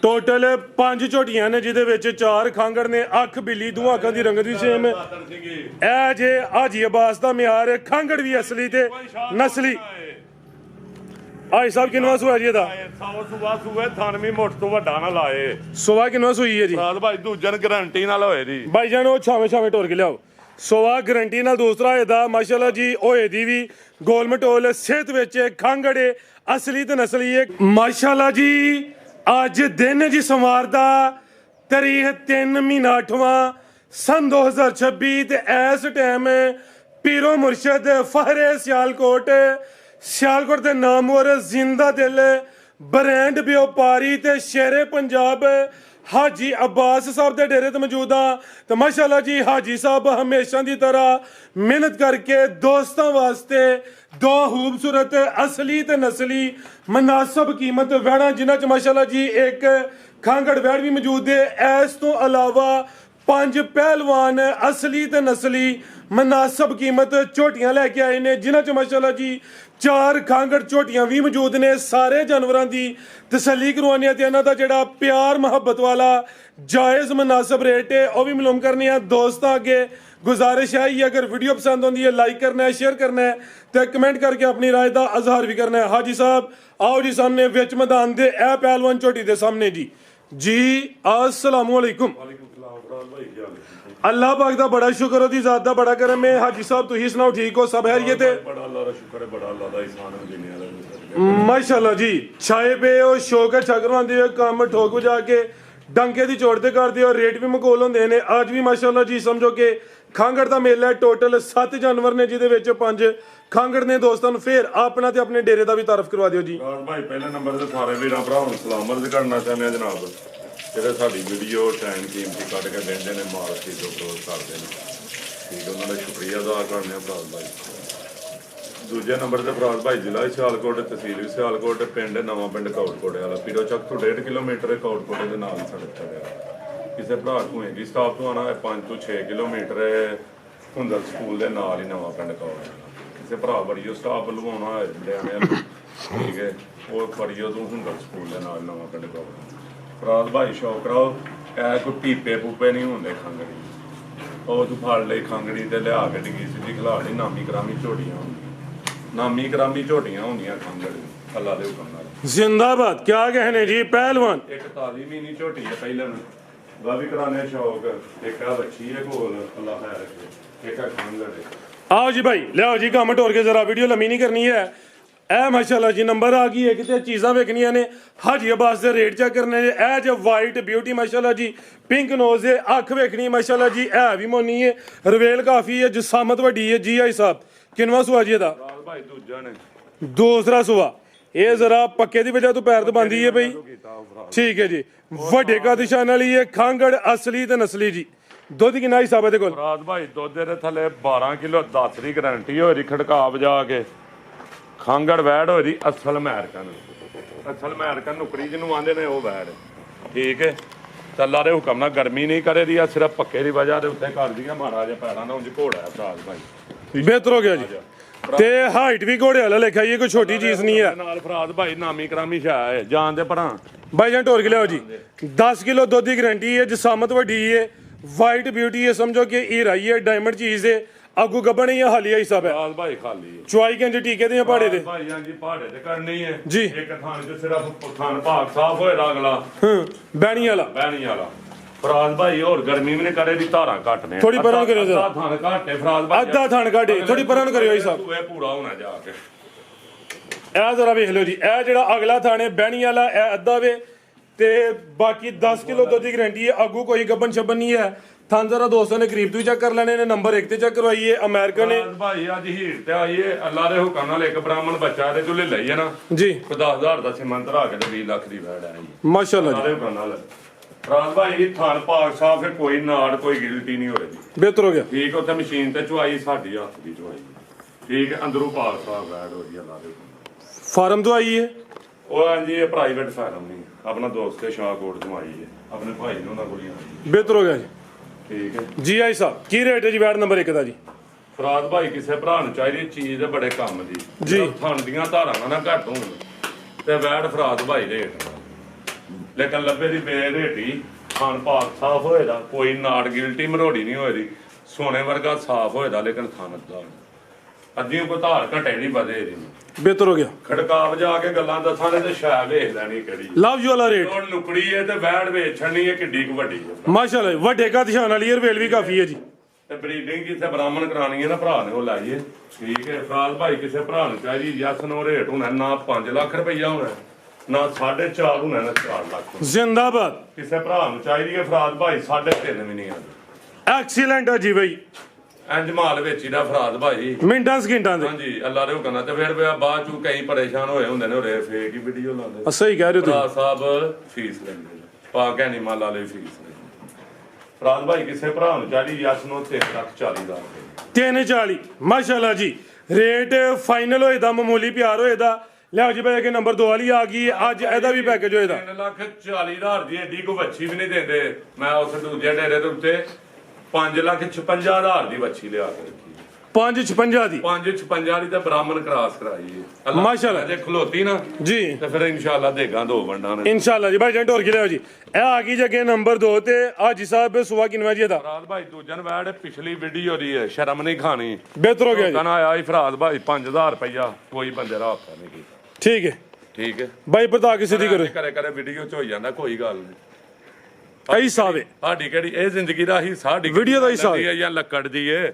Total 5 झोटियां ने जिहदे विच 4 खांगड़ ने अख बिल्ली दोवां अखां दी रंगत भी सेम ए जे हाजी अब्बास दा म्यार खांगड़ भी असली ते नस्ली हाजी साहब किनवा सुआ जी दा ਸੁਬਾ ਸੂਏ ਥਾਨਵੀਂ ਮੁੱਠ ਤੋਂ ਵੱਡਾ ਨਾ ਲਾਏ सुआ किनवा सुई है जी ਰਾਤ ਭਾਈ ਦੂਜਨ ਗਰੰਟੀ ਨਾਲ ਹੋਏ ਜੀ भाई जान वो छावे छावे टोर के लियाओ सोवा गारंटी नाल दूसरा एदा माशाल्लाह जी होए दी भी गोल मटोल सेहत विच खांगड़ असली ते नस्ली है माशाल्लाह जी अज दिन जी सोमवार दा तारीख 3 महीना 8वां सन 2026 ते इस टाइम पीरो मुर्शद फहरे सियालकोट दे नामवर जिंदा दिल ब्रांड व्यापारी ते शेरे पंजाब हाजी अब्बास साहब के डेरे ते मौजूद हाँ तो माशाल्लाह जी हाजी साहब हमेशा की तरह मेहनत करके दोस्तों वास्ते दो खूबसूरत असली ते नस्ली मुनासिब कीमत वैड़ा जिन्हां च माशाल्लाह जी एक खांगड़ वैड़ भी मौजूद है इस तो अलावा 5 पहलवान असली ते नस्ली मुनासिब कीमत झोटियां लैके आए ने जिन्हां च माशाल्लाह जी 4 खांगड़ झोटियां भी मौजूद ने सारे जानवरों की तसल्ली करवाने ते इन्हां दा जिहड़ा प्यार मुहब्बत वाला जायज़ मुनासिब रेट है वह भी मालूम करने दोस्तों अगे गुजारिश है अगर वीडियो पसंद आती है लाइक करना है शेयर करना है तो कमेंट करके अपनी राय का इजहार भी करना है हाजी साहब आओ जी सामने विच मैदान दे ए पहलवान झोटी दे सामने जी जी अस्सलाम वालेकुम अल्लाह पाक दा बड़ा शुक्र ओदी जात दा बड़ा करम है हाजी साहब तुही सुनाओ ठीक हो सब खैरियत है बड़ा अल्लाह दा शुक्र है बड़ा अल्लाह दा एहसान है दुनिया दा माशाल्लाह जी छाए पे और शौक है छकरवांदे हो काम ठोक बजा के डंके दी चोड़ते करदे और रेट भी मकोल होंदे ने आज भी माशाल्लाह जी समझो कि खांगड़ दा मेला है टोटल 7 जानवर ने जिहदे विच 5 खांगड़ ने दोस्तां नूं फिर अपना ते अपने डेरे दा भी तारफ करवा दिओ जी भाई पहले नंबर ते सारे वीरां भरावां नूं सलाम अर्ज़ करना चाਹੁੰਦੇ ਆ जनाब ਜਿਹੜੇ ਸਾਡੀ ਵੀਡੀਓ ਟਾਈਮ ਕੀਮਤੀ ਕੱਢ ਕੇ ਦਿੰਦੇ ਨੇ ਮਾਰਕੀ ਤੋਂ ਅਪਲੋਡ ਕਰਦੇ ਨੇ ਠੀਕ ਉਹਨਾਂ ਦਾ ਸ਼ੁਕਰੀਆ ਅਦਾ ਕਰਨੇ ਆ ਭਰਾ ਭਾਈ ਦੂਜੇ ਨੰਬਰ ਤੇ ਭਰਾ ਭਾਈ ਜ਼ਿਲ੍ਹਾ ਸਿਆਲਕੋਟ ਤਹਿਸੀਲ ਸਿਆਲਕੋਟ ਪਿੰਡ ਨਵਾਂ ਪਿੰਡ ਕੌੜਕੋਟੇ ਵਾਲਾ ਪੀਰੋ ਚੱਕ ਤੋਂ 1.5 ਕਿਲੋਮੀਟਰ ਕੌੜਕੋਟੇ ਦੇ ਨਾਲ ਸੜਕ ਤੇ ਕਿਸੇ ਭਰਾ ਨੂੰ ਹੈਗੀ ਸਟਾਪ ਤੋਂ ਆਣਾ 5 ਤੋਂ 6 ਕਿਲੋਮੀਟਰ ਹੁੰਦਲ ਸਕੂਲ ਦੇ ਨਾਲ ਹੀ ਨਵਾਂ ਪਿੰਡ ਕੌੜ ਕਿਸੇ ਭਰਾ ਬੜੀਓ ਸਟਾਪ ਲਵਾਉਣਾ ਹੈ ਲੁਧਿਆਣੇ ਠੀਕ ਹੈ ਉਹ ਬੜੀਓ ਤੋਂ ਹੁੰਦਲ ਸਕੂਲ ਦੇ ਨਾਲ ਨਵਾਂ ਪਿੰਡ ਕੌੜ ਫਰਾਦ ਭਾਈ ਸ਼ੌਕ ਰਾਓ ਐ ਕੋਈ ਪੀਪੇ ਪੂਪੇ ਨਹੀਂ ਹੁੰਦੇ ਖੰਗੜੀ ਉਹ ਤੂੰ ਫੜ ਲਈ ਖੰਗੜੀ ਤੇ ਲਿਆ ਕੇ ਡਿੱਗੀ ਸਿੱਧੀ ਖਿਲਾ ਲਈ ਨਾਮੀ ਕਰਾਮੀ ਝੋਟੀਆਂ ਹੁੰਦੀਆਂ ਨਾਮੀ ਕਰਾਮੀ ਝੋਟੀਆਂ ਹੁੰਦੀਆਂ ਖੰਗੜੀ ਅੱਲਾ ਦੇ ਹੁਕਮ ਨਾਲ जिंदाबाद क्या कहने जी पहलवान ਇੱਕ ਤਾਲੀ ਮਹੀਨੀ ਝੋਟੀ ਹੈ ਪਹਿਲਾਂ ਵਾ ਵੀ ਕਰਾਣੇ ਸ਼ੌਕ ਇੱਕ ਆ ਬੱਚੀ ਹੈ ਕੋਲ ਅੱਲਾ ਖੈਰ ਰੱਖੇ ਇੱਕ ਆ ਖੰਗੜ ਹੈ आओ जी भाई लियाओ जी कम टोर के जरा वीडियो लम्मी नहीं करनी है ए माशाल्लाह जी नंबर आ गई है कि चीज़ां वेखनियां ने हाजी अब्बास दे रेट चेक करने ए जो वाइट ब्यूटी माशाल्लाह जी पिंक नोज है अख वेखनी माशाल्लाह जी है भी मोनी है रवेल काफ़ी है जिसामत वड्डी है जी आई साहब किनवा सुआ जी दा ਭਾਈ ਦੂਜਾ ਨੇ दूसरा सुआ ये जरा पक्के दी वजह तो पैर तो बंदी है भाई ठीक है जी वड्डे का दिशान वाली है खांगड़ असली ते नस्ली जी दुध किन्ना हिसाब है कोल ਰਾਤ ਭਾਈ ਦੁੱਧ ਦੇ ਥੱਲੇ 12 ਕਿਲੋ 10 ਦੀ ਗਾਰੰਟੀ ਹੋਈ ਖੜਕਾ ਵਜਾ ਕੇ ਖਾਂਗੜ ਵੈੜ ਹੋਈ ਅਸਲ ਅਮਰੀਕਨ ਨੁਕਰੀ ਜਿਹਨੂੰ ਆਂਦੇ ਨੇ ਉਹ ਵੈੜ ਠੀਕ ਹੈ ਚੱਲਾ ਦੇ ਹੁਕਮ ਨਾਲ ਗਰਮੀ ਨਹੀਂ ਕਰੇ ਦੀ ਆ ਸਿਰਫ ਪੱਕੇ ਦੀ ਵਜ੍ਹਾ ਦੇ ਉੱਤੇ ਕਰਦੀਆਂ ਮਾੜਾ ਜਿਹਾ ਪੈਰਾਂ ਨਾਲ ਉਂਝ ਘੋੜਾ ਹੈ ਫਰਾਜ਼ ਭਾਈ बेहतर हो गया जी ते हाइट भी घोड़े वाला लिखा ये कोई छोटी चीज नहीं है ਨਾਲ ਫਰਾਜ਼ ਭਾਈ ਨਾਮੀ ਕਰਾਮੀ ਸ਼ਾ ਹੈ ਜਾਨ ਦੇ ਭਰਾ भाईजान टोर के लियाओ जी 10 किलो दूध की गारंटी है जिसामत वड्डी है वाइट ब्यूटी है समझो कि हीरा है डायमंड चीज है अगू गबन है हालिया हिसाब है ਫਰਾਜ਼ ਭਾਈ ਖਾਲੀ ਹੈ चुआई के टीके दे पहाड़े दे ਭਾਈ ਹਾਂਜੀ ਪਹਾੜੇ ਤੇ ਕਰਨੀ ਹੈ जी ਇੱਕ ਥਾਂ ਤੇ ਸਿਰਫ ਥਾਨ ਭਾਗ ਸਾਫ ਹੋਏਗਾ ਅਗਲਾ बैणी वाला ਬਹਿਣੀ ਵਾਲਾ ਫਰਾਜ਼ ਭਾਈ ਹੋਰ ਗਰਮੀ ਵੀ ਨੇ ਕਰੇ ਦੀ ਧਾਰਾਂ ਘੱਟ ਨੇ थोड़ी परां करियो जरा ਅੱਧਾ ਥਾਨ ਘੱਟ ਹੈ ਫਰਾਜ਼ ਭਾਈ आधा थान काटे थोड़ी परां करियो भाई साहब ਇਹ ਪੂਰਾ ਹੋਣਾ ਜਾ ਕੇ ए जरा वेख लो जी ए जेड़ा अगला थान है बैणी वाला ए अद्धा वे ते बाकी 10 किलो दूध की गारंटी है अगू कोई गबन शबन नहीं है थान जरा दोस्तों ने करीब तो चेक कर लेने ने नंबर 1 ਤੇ चेक करवाइए अमेरिका ने ਭਾਈ ਅੱਜ ਹੀਰ ਤੇ ਆਈਏ ਅੱਲਾ ਦੇ ਹੁਕਮ ਨਾਲ ਇੱਕ ਬ੍ਰਾਹਮਣ ਬੱਚਾ ਤੇ ਚੁੱਲੇ ਲਈਏ ਨਾ जी 10,000 ਦਾ ਸਿਮੰਤ ਰਾ ਕੇ ਤੇ 20 ਲੱਖ ਦੀ ਵੈੜ ਆਈ माशाल्लाह ਅੱਲਾ जी ਦੇ ਹੁਕਮ ਨਾਲ ਫਰਾਜ਼ ਭਾਈ ਥਾਨ ਭਾਗ ਸਾਫ ਹੈ ਕੋਈ ਨਾੜ ਕੋਈ ਗਿਲਟੀ ਨਹੀਂ ਹੋਏਗੀ बेहतर हो गया ਠੀਕ ਉੱਥੇ ਮਸ਼ੀਨ ਤੇ ਚੁਆਈ ਸਾਡੀ ਹੱਥ ਦੀ ਚੁਆਈ ਠੀਕ ਅੰਦਰੋਂ ਭਾਗ ਸਾਫ ਵੈੜ ਹੋ ਜੀ ਅੱਲਾ ਦੇ फार्म तो आई है ਉਹ ਹਾਂਜੀ ਇਹ ਪ੍ਰਾਈਵੇਟ ਫਾਰਮ ਨਹੀਂ ਆਪਣਾ ਦੋਸਤ ਹੈ ਸ਼ਾਹਕੋਟ ਤੋਂ ਆਈ ਹੈ ਆਪਣੇ ਭਾਈ ਨੂੰ ਉਹਨਾਂ ਕੋਲ ਹੀ ਆਈ बेहतर हो गया जी ਠੀਕ ਹੈ जी आई साहब की रेट है जी वैट नंबर 1 ਦਾ ਜੀ ਫਰਾਦ ਭਾਈ ਕਿਸੇ ਭਰਾ ਨੂੰ ਚਾਹੀਦੀ ਚੀਜ਼ ਦੇ ਬੜੇ ਕੰਮ ਦੀ ਜੀ। ਥਣ ਦੀਆਂ ਧਾਰਾਂ ਨਾ ਘੱਟ ਹੋਣ ਤੇ ਵੈੜ ਫਰਾਦ ਭਾਈ ਰੇਟ ਲੇਕਿਨ ਲੱਭੇ ਦੀ ਬੇਰੇਟੀ ਖਾਣ ਪਾਕ ਸਾਫ ਹੋਏਦਾ, ਕੋਈ ਨਾੜ ਗਿਲਟੀ ਮਰੋੜੀ ਨਹੀਂ ਹੋਏਦੀ, ਸੋਨੇ ਵਰਗਾ ਸਾਫ ਹੋਏਦਾ, ਲੇਕਿਨ ਖਾਨਦਾਰ ਅੱਧੀ ਕੋ ਧਾਰ ਘਟੇ ਨਹੀਂ ਵਧੇ ਇਹਦੀ। ਬਿਹਤਰ ਹੋ ਗਿਆ। ਖੜਕਾ ਵਜਾ ਕੇ ਗੱਲਾਂ ਦੱਸਾਂ ਨੇ ਤੇ ਸ਼ਾਇਦ ਵੇਖ ਲੈਣੀ ਕਿਹੜੀ ਲਵ ਯੂ ਵਾਲਾ ਰੇਟ। ਹੁਣ ਨੁਕੜੀ ਹੈ ਤੇ ਬੈੜ ਵੇਚਣੀ ਹੈ ਕਿੱਡੀ ਕੁ ਵੱਡੀ ਹੈ। ਮਾਸ਼ਾਅੱਲਾ ਵੱਡੇ ਕਾ ਦਿਸ਼ਾਨ ਵਾਲੀ ਰਵੇਲ ਵੀ ਕਾਫੀ ਹੈ ਜੀ। ਤੇ ਬਰੀਡਿੰਗ ਕਿਥੇ ਬ੍ਰਾਹਮਣ ਕਰਾਣੀ ਹੈ ਨਾ ਭਰਾ ਨੇ ਉਹ ਲਾਈਏ, ਠੀਕ ਹੈ। ਫਰਾਦ ਭਾਈ ਕਿਸੇ ਭਰਾ ਨੂੰ ਚਾਹੀਦੀ ਯਸ ਨੋ ਰੇਟ ਹੋਣਾ ਨਾ 5 ਲੱਖ ਰੁਪਈਆ ਹੋਣਾ ਨਾ 4.5 ਹੋਣਾ ਨਾ 4 ਲੱਖ। ਜ਼ਿੰਦਾਬਾਦ। ਕਿਸੇ ਭਰਾ ਨੂੰ ਚਾਹੀਦੀ ਹੈ ਫਰਾਦ ਭਾਈ 3.5 ਵੀ ਨਹੀਂ ਆਉਂਦੇ। ਐਕਸੀਲੈਂਟ ਹੈ ਜੀ ਬਈ। ਇੰਜ ਮਾਲ ਵੇਚੀਦਾ ਫਰਾਦ ਭਾਈ ਮਿੰਟਾਂ ਸਕਿੰਟਾਂ ਦੇ। ਹਾਂਜੀ ਅੱਲਾ ਦੇ ਹੁਕਮ ਨਾਲ। ਤੇ ਫਿਰ ਬਾਅਦ ਚੋਂ ਕਈ ਪਰੇਸ਼ਾਨ ਹੋਏ ਹੁੰਦੇ ਨੇ ਉਹ ਫੇਕ ਹੀ ਵੀਡੀਓ ਲਾਉਂਦੇ। ਸਹੀ ਕਹਿ ਰਹੇ ਹੋ ਭਰਾ ਤੁਸੀਂ। ਸਾਹਿਬ ਫੀਸ ਲੈਂਦੇ ਪਾ ਕੇ ਨਹੀਂ ਮਾਲ ਵਾਲੇ ਫੀਸ ਲੈਂਦੇ। ਫਰਾਦ ਭਾਈ ਕਿਸੇ ਭਰਾ ਨੂੰ ਚਾਹੀਦੀ ਯਸ ਨੂੰ 3,40,000 340 ਮਾਸ਼ਾਅੱਲਾ ਜੀ। ਰੇਟ ਫਾਈਨਲ ਹੋਏ ਦਾ ਮਾਮੂਲੀ ਪਿਆਰ ਹੋਏ ਦਾ। ਲਿਆਓ ਜੀ ਭਾਈ ਕਿ ਨੰਬਰ 2 ਵਾਲੀ ਆ ਗਈ ਹੈ। ਅੱਜ ਇਹਦਾ ਵੀ ਪੈਕੇਜ ਹੋਏ ਦਾ 3,40,000 ਦੀ ਐਡੀ ਕੋ ਵੱਛੀ ਵੀ ਨਹੀਂ ਦਿੰਦੇ। ਮੈਂ ਉਸ ਦੂਜੇ ਡੇਰੇ ਦੇ ਉੱਤੇ 5,56,000 ਦੀ ਵੱਛੀ ਲਿਆ ਕੇ ਰੱਖੀ। 556 ਦੀ 5,56 ਦੀ ਤਾਂ ਬ੍ਰਾਹਮਣ ਕਰਾਸ ਕਰਾਈ ਹੈ ਮਾਸ਼ਾਅੱਲਾ। ਜੇ ਖਲੋਤੀ ਨਾ ਜੀ ਤੇ ਫਿਰ ਇਨਸ਼ਾਅੱਲਾ ਦੇਗਾ 2 ਵੰਡਾਂ ਨੇ ਇਨਸ਼ਾਅੱਲਾ ਜੀ। ਭਾਈ ਜੰਟ ਹੋਰ ਕੀ ਲਿਆਓ ਜੀ। ਇਹ ਆ ਗਈ ਜਗੇ ਨੰਬਰ 2 ਤੇ ਹਾਜੀ ਸਾਹਿਬ ਸੁਵਾ ਕਿਨਵਾ ਜੀ ਦਾ। ਫਰਾਦ ਭਾਈ ਦੂਜਨ ਵੈੜ ਪਿਛਲੀ ਵੀਡੀਓ ਦੀ ਹੈ ਸ਼ਰਮ ਨਹੀਂ ਖਾਣੀ। ਬਿਹਤਰ ਹੋ ਗਿਆ ਜੀ। ਕਹਿੰਦਾ ਆਇਆ ਹੀ ਫਰਾਦ ਭਾਈ 5,000 ਰੁਪਇਆ ਕੋਈ ਬੰਦੇ ਦਾ ਹੱਥ ਨਹੀਂ ਕੀਤਾ। ਠੀਕ ਹੈ ਠੀਕ ਹੈ ਭਾਈ ਬਤਾ ਕੇ ਸਿੱਧੀ ਕਰੋ। ਕਰੇ ਵੀਡੀਓ ਚ ਹੋ ਜਾਂਦਾ ਕੋਈ ਗੱਲ ਨਹੀਂ। ਅਈ ਸਾਵੇ ਸਾਡੀ ਕਿਹੜੀ ਇਹ ਜ਼ਿੰਦਗੀ ਦਾ ਹੀ ਸਾਡੀ ਵੀਡੀਓ ਦਾ ਹਿੱਸਾ ਹੈ ਜਾਂ ਲੱਕੜ ਦੀ ਏ।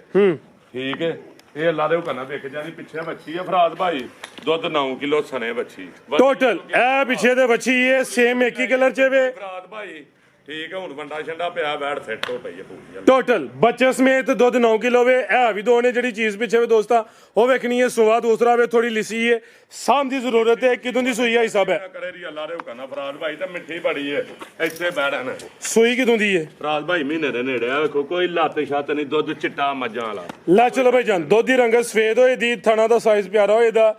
ਠੀਕ ਹੈ ਇਹ ਅੱਲਾ ਦੇ ਹੁਕਮ ਨਾਲ ਵੇਖ ਜਾਨੀ ਪਿੱਛੇ ਬੱਚੀ ਹੈ ਫਰਾਦ ਭਾਈ ਦੁੱਧ 9 ਕਿਲੋ ਸਨੇ ਬੱਚੀ ਟੋਟਲ ਇਹ ਪਿੱਛੇ ਦੇ ਬੱਚੀ ਇਹ ਸੇਮ ਇੱਕ ਹੀ ਕਲਰ ਚ ਵੇ ਫਰਾਦ ਭਾਈ। ਠੀਕ ਹੈ ਹੁਣ ਵੰਡਾ ਛੰਡਾ ਪਿਆ ਬੈਠ ਫਿੱਟ ਹੋ ਪਈ ਹੈ ਪੂਰੀ। ਟੋਟਲ ਬੱਚੇ ਸਮੇਤ ਦੁੱਧ 9 ਕਿਲੋ ਵੇ। ਇਹ ਵੀ ਦੋ ਨੇ ਜਿਹੜੀ ਚੀਜ਼ ਪਿੱਛੇ ਵੇ ਦੋਸਤਾ ਉਹ ਵੇਖਣੀ ਹੈ। ਸੁਆ ਦੂਸਰਾ ਵੇ ਥੋੜੀ ਲਿਸੀ ਹੈ ਸਾਂਭ ਦੀ ਜ਼ਰੂਰਤ ਹੈ। ਕਿਦੋਂ ਦੀ ਸੂਈ ਹੈ ਹਿਸਾਬ ਹੈ ਕਰੇ ਦੀ ਅੱਲਾ ਦੇ ਹੁਕਮ ਨਾਲ ਫਰਾਦ ਭਾਈ ਤਾਂ ਮਿੱਠੀ ਬੜੀ ਹੈ ਇੱਥੇ ਬੈਠਣ। ਸੂਈ ਕਿਦੋਂ ਦੀ ਹੈ ਫਰਾਦ ਭਾਈ ਮਹੀਨੇ ਦੇ ਨੇੜੇ ਆ ਵੇਖੋ ਕੋਈ ਲੱਤ ਛੱਤ ਨਹੀਂ ਦੁੱਧ ਚਿੱਟਾ ਮੱਝਾਂ ਵਾਲਾ। ਲੈ ਚਲੋ ਭਾਈ ਜਾਨ ਦੁੱਧ ਦੀ ਰੰਗਤ ਸਫੇਦ ਹੋਏ ਦੀ ਥਣਾ ਦਾ ਸਾਈਜ਼ ਪਿਆਰਾ ਹੋਏ ਦਾ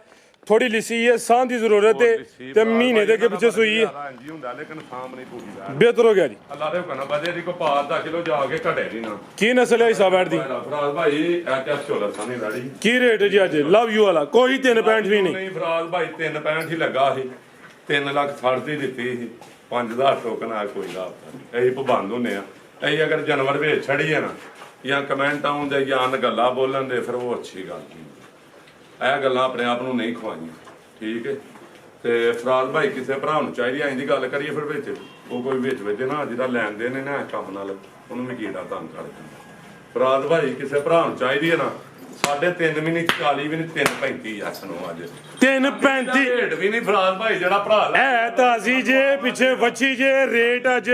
ਥੋੜੀ ਲਿਸੀ ਹੈ ਸਾਂਭ ਦੀ ਜ਼ਰੂਰਤ ਹੈ ਤੇ ਮਹੀਨੇ ਦੇ ਅੱਗੇ ਪਿੱਛੇ ਸੂਈ ਹੈ। ਹਾਂਜੀ ਹੁੰਦਾ ਲੇਕਿਨ ਸਾਂਭ ਨਹੀਂ ਪੂਰੀ ਦਾ। ਬਿਹਤਰ ਹੋ ਗਿਆ ਜੀ। ਅੱਲਾ ਦੇ ਹੁਕਮ ਨਾਲ ਵਧੇ ਦੀ ਕੋ ਪਾਰ ਦਾ ਕਿਲੋ ਜਾ ਕੇ ਘਟੇ ਨਹੀਂ ਨਾ। ਕੀ ਨਸਲ ਹੈ ਹਿਸਾਬ ਐਡ ਦੀ ਫਰਾਦ ਭਾਈ ਇਹ ਕਿਆ ਛੋਲਾ ਸਾਨੀ ਲਾੜੀ ਕੀ ਰੇਟ ਹੈ ਜੀ ਅੱਜ ਲਵ ਯੂ ਵਾਲਾ ਕੋਈ 3.65 ਵੀ ਨਹੀਂ। ਨਹੀਂ ਫਰਾਦ ਭਾਈ 3.65 ਹੀ ਲੱਗਾ ਸੀ 3 ਲੱਖ 60 ਦੀ ਦਿੱਤੀ ਸੀ 5,000 ਟੋਕਨ ਆ ਕੋਈ ਦਾ ਅਸੀਂ ਪਾਬੰਦ ਹੁੰਨੇ ਆ। ਅਸੀਂ ਅਗਰ ਜਾਨਵਰ ਵੇਚ ਛੜੀਏ ਨਾ ਜਾਂ ਕਮੈਂਟ ਆਉਂਦੇ ਜਾਂ ਗੱਲਾਂ ਬੋਲਣ ਦੇ ਫਿਰ ਉਹ ਅੱਛੀ ਗੱਲ ਨਹੀਂ। ਇਹ ਗੱਲਾਂ ਆਪਣੇ ਆਪ ਨੂੰ ਨਹੀਂ ਖਵਾਈਆਂ। ਠੀਕ ਹੈ ਤੇ ਫਰਾਦ ਭਾਈ ਕਿਸੇ ਭਰਾ ਨੂੰ ਚਾਹੀਦੀ ਐਂ ਦੀ ਗੱਲ ਕਰੀਏ ਫਿਰ ਵਿੱਚ ਉਹ ਕੋਈ ਵਿੱਚ ਨਾ ਜਿਹਦਾ ਲੈਣ ਦੇਣ ਨੇ ਨਾ ਕੰਮ ਨਾਲ ਉਹਨੂੰ ਵੀ ਕੀੜਾ ਤੰਗ ਕਰ ਦਿੰਦਾ। ਫਰਾਦ ਭਾਈ ਕਿਸੇ ਭਰਾ ਨੂੰ ਚਾਹੀਦੀ ਹੈ ਨਾ 3.5 ਵੀ ਨਹੀਂ 40 ਵੀ ਨਹੀਂ 3.35 ਯਸ ਨੂੰ ਅੱਜ 3.35 ਰੇਟ ਵੀ ਨਹੀਂ ਫਰਾਦ ਭਾਈ ਜਿਹੜਾ ਭਰਾ ਐ ਤਾਜ਼ੀ ਜੇ ਪਿੱਛੇ ਵੱਛੀ ਜੇ ਰੇਟ ਅੱਜ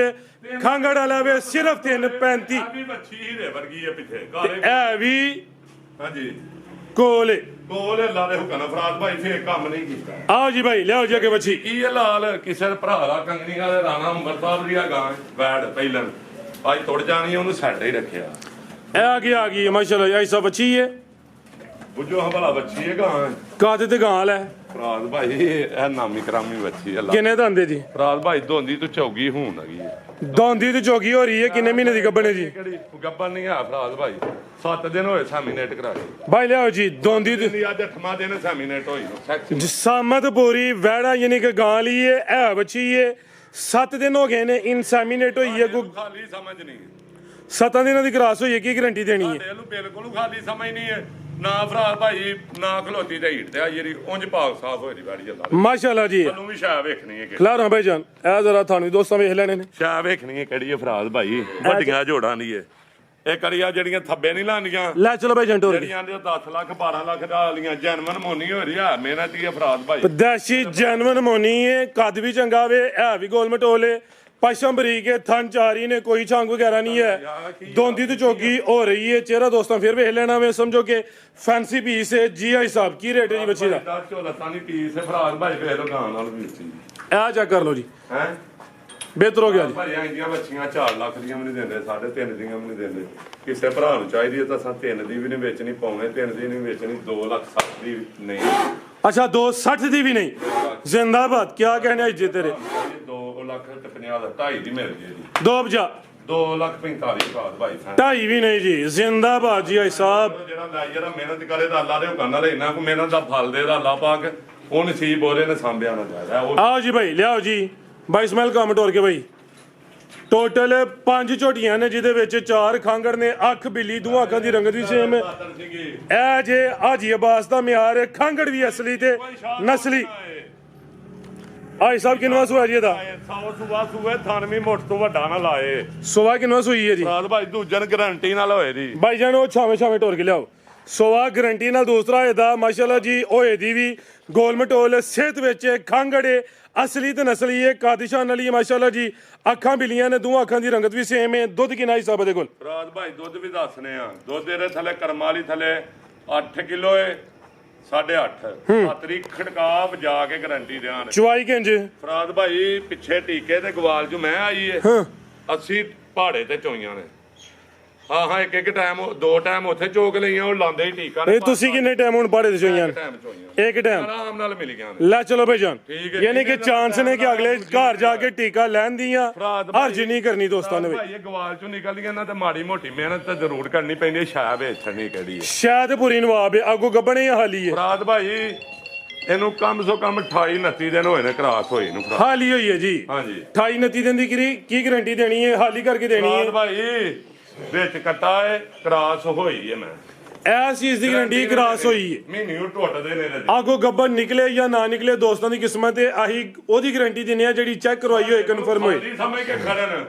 ਖਾਂਗੜ ਵਾਲਾ ਵੇ ਸਿਰਫ 3.35 ਵੀ ਬੱਚੀ ਹੀਰੇ ਵਰਗੀ ਹੈ ਪਿੱਛੇ ਕਾਲੇ ਐ ਵੀ ਹਾਂਜੀ ਕੋਲੇ ਕੋਲ ਅੱਲਾ ਦੇ ਹੁਕਮ ਨਾਲ ਫਰਾਦ ਭਾਈ ਫੇਰ ਕੰਮ ਨਹੀਂ ਕੀਤਾ। ਆਓ ਜੀ ਭਾਈ ਲਿਆਓ ਜੀ ਅੱਗੇ ਵੱਛੀ। ਕੀ ਇਹ ਲਾਲ ਕਿਸੇ ਭਰਾ ਦਾ ਕੰਗਣੀ ਵਾਲੇ ਰਾਣਾ ਅੰਬਰਸਰ ਦੀ ਆ ਗਾਂ ਬੈੜ ਪਹਿਲਾਂ ਅੱਜ ਤੁੜ ਜਾਣੀ ਉਹਨੂੰ ਸਾਈਡ ਹੀ ਰੱਖਿਆ। ਇਹ ਆ ਗਈ ਮਾਸ਼ਾਅੱਲਾ ਐਸਾ ਵੱਛੀ ਹੈ ਬੁੱਝੋ ਹਵਾਲਾ ਬੱਚੀ ਹੈ ਗਾਂ ਕਾਦੇ ਤੇ ਗਾਲ ਹੈ ਫਰਾਦ ਭਾਈ ਇਹ ਨਾਮੀ ਕਰਾਮੀ ਬੱਚੀ ਅੱਲਾ ਕਿੰਨੇ ਦੰਦੇ ਜੀ ਫਰਾਦ ਭਾਈ ਦੋਂਦੀ ਤੋਂ ਚੌਗੀ ਹੋਣ ਲੱਗੀ ਹੈ। ਦੋਂਦੀ ਤੇ ਚੌਗੀ ਹੋ ਰਹੀ ਹੈ ਕਿੰਨੇ ਮਹੀਨੇ ਦੀ ਗੱਭਣ ਹੈ ਜੀ ਕਿਹੜੀ ਗੱਬਨ ਨਹੀਂ ਆ ਫਰਾਦ ਭਾਈ 7 ਦਿਨ ਹੋਏ ਸੈਮੀਨੇਟ ਕਰਾਏ। ਭਾਈ ਲਿਆਓ ਜੀ ਦੋਂਦੀ ਤੇ ਅੱਜ 8ਵਾਂ ਦਿਨ ਸੈਮੀਨੇਟ ਹੋਈ ਨੂੰ ਸਾਮਤ ਪੂਰੀ ਵੈੜਾ ਯਾਨੀ ਕਿ ਗਾਂ ਲਈ ਹੈ ਇਹ ਬੱਚੀ ਹੈ 7 ਦਿਨ ਹੋ ਗਏ ਨੇ ਇਨਸੈਮੀਨੇਟ ਹੋਈ ਹੈ ਕੋਈ ਖਾਲੀ ਸਮਝ ਨਹੀਂ 7 ਦਿਨਾਂ ਦੀ ਕਰਾਸ ਹੋਈ ਹੈ ਕੀ ਗਾਰੰਟੀ ਦੇਣੀ ਹੈ। ਇਹਨੂੰ ਬਿਲਕੁਲ ਖਾਲੀ ਸਮਝ ਨਹੀਂ ਹੈ ਨਾ ਫਰਾਦ ਭਾਈ ਨਾ ਖਲੋਤੀ ਤੇ ਹੀਟ ਤੇ ਆ ਜਿਹੜੀ ਉਂਝ ਪਾਕ ਸਾਫ ਹੋਈ ਦੀ ਬੈੜੀ ਅੱਲਾ ਮਾਸ਼ਾਅੱਲਾ ਜੀ ਤੁਹਾਨੂੰ ਵੀ ਸ਼ਾਇ ਵੇਖਣੀ ਹੈ ਕਿ ਖਲਾਰਾ ਭਾਈ ਜਾਨ ਇਹ ਜ਼ਰਾ ਤੁਹਾਨੂੰ ਦੋਸਤਾਂ ਵੇਖ ਲੈਣੇ ਨੇ ਸ਼ਾਇ ਵੇਖਣੀ ਹੈ ਕਿਹੜੀ ਹੈ ਫਰਾਦ ਭਾਈ ਵੱਡੀਆਂ ਜੋੜਾਂ ਦੀ ਹੈ ਇਹ ਕਰੀਆ ਜਿਹੜੀਆਂ ਥੱਬੇ ਨਹੀਂ ਲਾਉਂਦੀਆਂ ਲੈ ਚਲੋ ਭਾਈ ਜੰਟੋਰ ਜਿਹੜੀਆਂ ਦੇ 10 ਲੱਖ 12 ਲੱਖ ਦਾ ਵਾਲੀਆਂ ਜਨਮਨ ਮੋਨੀ ਹੋ ਰਹੀ ਆ ਮਿਹਨਤੀ ਹੈ ਫਰਾਦ ਭਾਈ ਪਦੈਸ਼ੀ ਜਨਮਨ ਮੋਨੀ ਹੈ ਕੱਦ ਵੀ ਚੰਗਾ ਵੇ ਇਹ ਵੀ ਗੋਲ ਮਟੋਲੇ ਪਸ਼ਮ ਬਰੀਕ ਹੈ ਥਣ ਚਾਰੀ ਨੇ ਕੋਈ ਛੰਗ ਵਗੈਰਾ ਨਹੀਂ ਹੈ ਦੋਂਦੀ ਤੇ ਚੋਗੀ ਹੋ ਰਹੀ ਹੈ ਚਿਹਰਾ ਦੋਸਤਾਂ ਫਿਰ ਵੇਖ ਲੈਣਾ ਵੇ ਸਮਝੋ ਕਿ ਫੈਂਸੀ ਪੀਸ ਹੈ ਜੀ ਆਈ ਸਾਹਿਬ ਕੀ ਰੇਟ ਹੈ ਜੀ ਬੱਚੀ ਦਾ 14 ਦੀ ਪੀਸ ਹੈ ਫਰਾਦ ਭਾਈ ਵੇਖ ਲੋ ਗਾਂ ਨਾਲ ਵੀ ਸੀ ਇਹ ਚੈੱਕ ਕਰ ਲਓ ਜੀ ਹੈ ਬਿਹਤਰ ਹੋ ਗਿਆ ਜੀ ਭਾਈ ਇੰਡੀਆਂ ਬੱਚੀਆਂ 4 ਲੱਖ ਦੀਆਂ ਵੀ ਨਹੀਂ ਦਿੰਦੇ 3.5 ਦੀਆਂ ਵੀ ਨਹੀਂ ਦਿੰਦੇ ਕਿਸੇ ਭਰਾ ਨੂੰ ਚਾਹੀਦੀ ਹੈ ਤਾਂ ਅਸਾਂ 3 ਦੀ ਵੀ ਨਹੀਂ ਵੇਚਣੀ ਪਾਉਣੇ 3 ਦੀ ਨਹੀਂ ਵੇਚਣੀ 2 ਲੱਖ 60 ਦੀ ਨਹੀਂ ਅੱਛਾ 260 ਦੀ ਵੀ ਨਹੀਂ ਜ਼ਿੰਦਾਬਾਦ ਕੀ ਕਹਿਣਾ ਜੀ ਤੇਰੇ 2 ਲੱਖ ਤੇ 50 ਦਾ 2.5 ਦੀ ਮਿਲ ਜੇ ਜੀ 2 ਲੱਖ 45 ਬਾਅਦ ਭਾਈ ਸਾਹਿਬ 2.5 ਵੀ ਨਹੀਂ ਜੀ ਜ਼ਿੰਦਾਬਾਦ ਜੀ ਆਈ ਸਾਹਿਬ ਜਿਹੜਾ ਲਾਈ ਜਿਹੜਾ ਮਿਹਨਤ ਕਰੇ ਤਾਂ ਅੱਲਾ ਦੇ ਹੁਕਮ ਨਾਲ ਇੰਨਾ ਕੋ ਮਿਹਨਤ ਦਾ ਫਲ ਦੇ ਦਾ ਅੱਲਾ ਪਾਕ ਉਹ ਨਸੀਬ ਉਹਦੇ ਨੇ ਸਾਂਭਿਆ ਨਾ ਜਾਇਦਾ ਉਹ ਆਓ ਜੀ ਭਾਈ ਲਿਆਓ ਜੀ ਬਾਈ ਇਸਮਾਈਲ ਕੰਮ ਟੋਰ ਕੇ ਬਾਈ ਟੋਟਲ 5 ਝੋਟੀਆਂ ਨੇ ਜਿਹਦੇ ਵਿੱਚ 4 ਖਾਂਗੜ ਨੇ, ਅੱਖ ਬਿੱਲੀ ਦੋਹਾਂ ਅੱਖਾਂ ਦੀ ਰੰਗਤ ਵੀ ਸੇਮ ਹੈ। ਇਹ ਜੇ ਹਾਜੀ ਅਬਾਸ ਦਾ ਮਿਆਰ ਹੈ, ਖਾਂਗੜ ਵੀ ਅਸਲੀ ਤੇ ਨਸਲੀ। ਆਈ ਸਾਹਿਬ ਕਿੰਨਵਾ ਸੂਆ ਜੀ ਇਹਦਾ? 100 ਸੂਆ ਸੂਏ 98 ਮੁੱਠ ਤੋਂ ਵੱਡਾ ਨਾ ਲਾਏ। ਸੋਵਾ ਕਿੰਨਵਾ ਸੂਈ ਹੈ ਜੀ? ਰਾਤ ਭਾਈ ਦੂਜਨ ਗਾਰੰਟੀ ਨਾਲ ਹੋਏ ਦੀ ਬਾਈ ਜਾਨ ਉਹ ਛਾਵੇਂ ਟੋਰ ਕੇ ਲਿਆਓ। ਸੋਵਾ ਗਰੰਟੀ ਨਾਲ ਦੂਸਰਾ ਇਹਦਾ ਮਾਸ਼ਾਅੱਲਾ ਜੀ ਹੋਏ ਦੀ ਵੀ ਗੋਲ ਮਟੋਲ ਸਿਹਤ ਵਿੱਚ ਖਾਂਗੜੇ ਅਸਲੀ ਤੇ ਨਸਲੀ ਹੈ, ਕਾਦਿਸ਼ਾਨ ਵਾਲੀ ਮਾਸ਼ਾਅੱਲਾ ਜੀ। ਅੱਖਾਂ ਬਿੱਲੀਆਂ ਨੇ, ਦੋਹਾਂ ਅੱਖਾਂ ਦੀ ਰੰਗਤ ਵੀ ਸੇਮ ਹੈ। ਦੁੱਧ ਕਿੰਨਾ ਹੀ ਸਾਹਿਬ ਦੇ ਕੋਲ? ਰਾਤ ਭਾਈ ਦੁੱਧ ਵੀ ਦੱਸਨੇ ਆ। ਦੁੱਧ ਇਹਦੇ ਥੱਲੇ ਕਰਮ ਵਾਲੀ ਥੱਲੇ 8 ਕਿਲੋ ਏ 8.5 ਤਰੀਕ ਖੜਕਾਵ ਜਾ ਕੇ ਗਾਰੰਟੀ ਦੇਣ। ਚਵਾਈ ਕਿੰਜ? ਫਰਾਦ ਭਾਈ ਪਿੱਛੇ ਟੀਕੇ ਤੇ ਗਵਾਲ ਚ ਮੈਂ ਆਈ ਏ 80 ਪਹਾੜੇ ਤੇ ਚੋਈਆਂ ਨੇ। ਹਾਂ ਇੱਕ ਟਾਈਮ 2 ਟਾਈਮ ਉੱਥੇ ਚੋਕ ਲਈਆਂ, ਉਹ ਲਾਉਂਦੇ ਹੀ ਟੀਕਾ ਇਹ ਤੁਸੀਂ ਕਿੰਨੇ ਟਾਈਮ ਹੁਣ ਬਾੜੇ ਦੇ ਚੋਈਆਂ? ਇੱਕ ਟਾਈਮ ਆਰਾਮ ਨਾਲ ਮਿਲ ਗਿਆ ਲੈ ਚਲੋ ਭਾਈ ਜਾਨ, ਯਾਨੀ ਕਿ ਚਾਂਸ ਨੇ ਕਿ ਅਗਲੇ ਘਰ ਜਾ ਕੇ ਟੀਕਾ ਲੈਣ ਦੀਆਂ ਹਰਜ ਨਹੀਂ ਕਰਨੀ ਦੋਸਤਾਂ ਨੇ। ਭਾਈ ਇਹ ਗਵਾਲ ਚੋਂ ਨਿਕਲਦੀਆਂ ਨਾ ਤੇ ਮਾੜੀ ਮੋਟੀ ਮਿਹਨਤ ਤਾਂ ਜ਼ਰੂਰ ਕਰਨੀ ਪੈਂਦੀ ਹੈ। ਸ਼ਾਇਦ ਵੇਚਣੀ ਕਿਹੜੀ ਹੈ, ਸ਼ਾਇਦ ਪੂਰੀ ਨਵਾਬ ਹੈ, ਅੱਗੋਂ ਗੱਬਣੇ ਹਾਲੀ ਹੈ। ਫਰਾਦ ਭਾਈ ਇਹਨੂੰ ਕਮ ਸੋ ਕਮ 28-29 ਦਿਨ ਹੋਏ ਨੇ ਕਰਾਸ ਹੋਈ ਨੂੰ। ਹਾਲੀ ਹੋਈ ਹੈ ਜੀ? ਹਾਂਜੀ 28-29 ਦਿਨ ਦੀ ਕੀ ਗਾਰੰਟੀ ਦੇਣੀ ਹੈ? ਹਾਲੀ ਕਰਕੇ ਦੇਣੀ ਹੈ? ਫਰਾਦ ਭਾਈ ਵਿੱਚ ਕੱਟਾ ਹੈ, ਕਰਾਸ ਹੋਈ ਹੈ। ਮੈਂ ਐਸ ਚੀਜ਼ ਦੀ ਗਾਰੰਟੀ ਕਰਾਸ ਹੋਈ ਹੈ। ਮਹੀਨੇ ਨੂੰ ਟੁੱਟਦੇ ਨੇ ਆਗੋ ਗੱਬਨ ਨਿਕਲੇ ਜਾਂ ਨਾ ਨਿਕਲੇ ਦੋਸਤਾਂ ਦੀ ਕਿਸਮਤ ਹੈ। ਆਹੀ ਉਹਦੀ ਗਾਰੰਟੀ ਦਿੰਦੇ ਆ ਜਿਹੜੀ ਚੈੱਕ ਕਰਵਾਈ ਹੋਏ, ਕਨਫਰਮ ਹੋਏ। ਸਮਝ ਕੇ ਖੜਨ,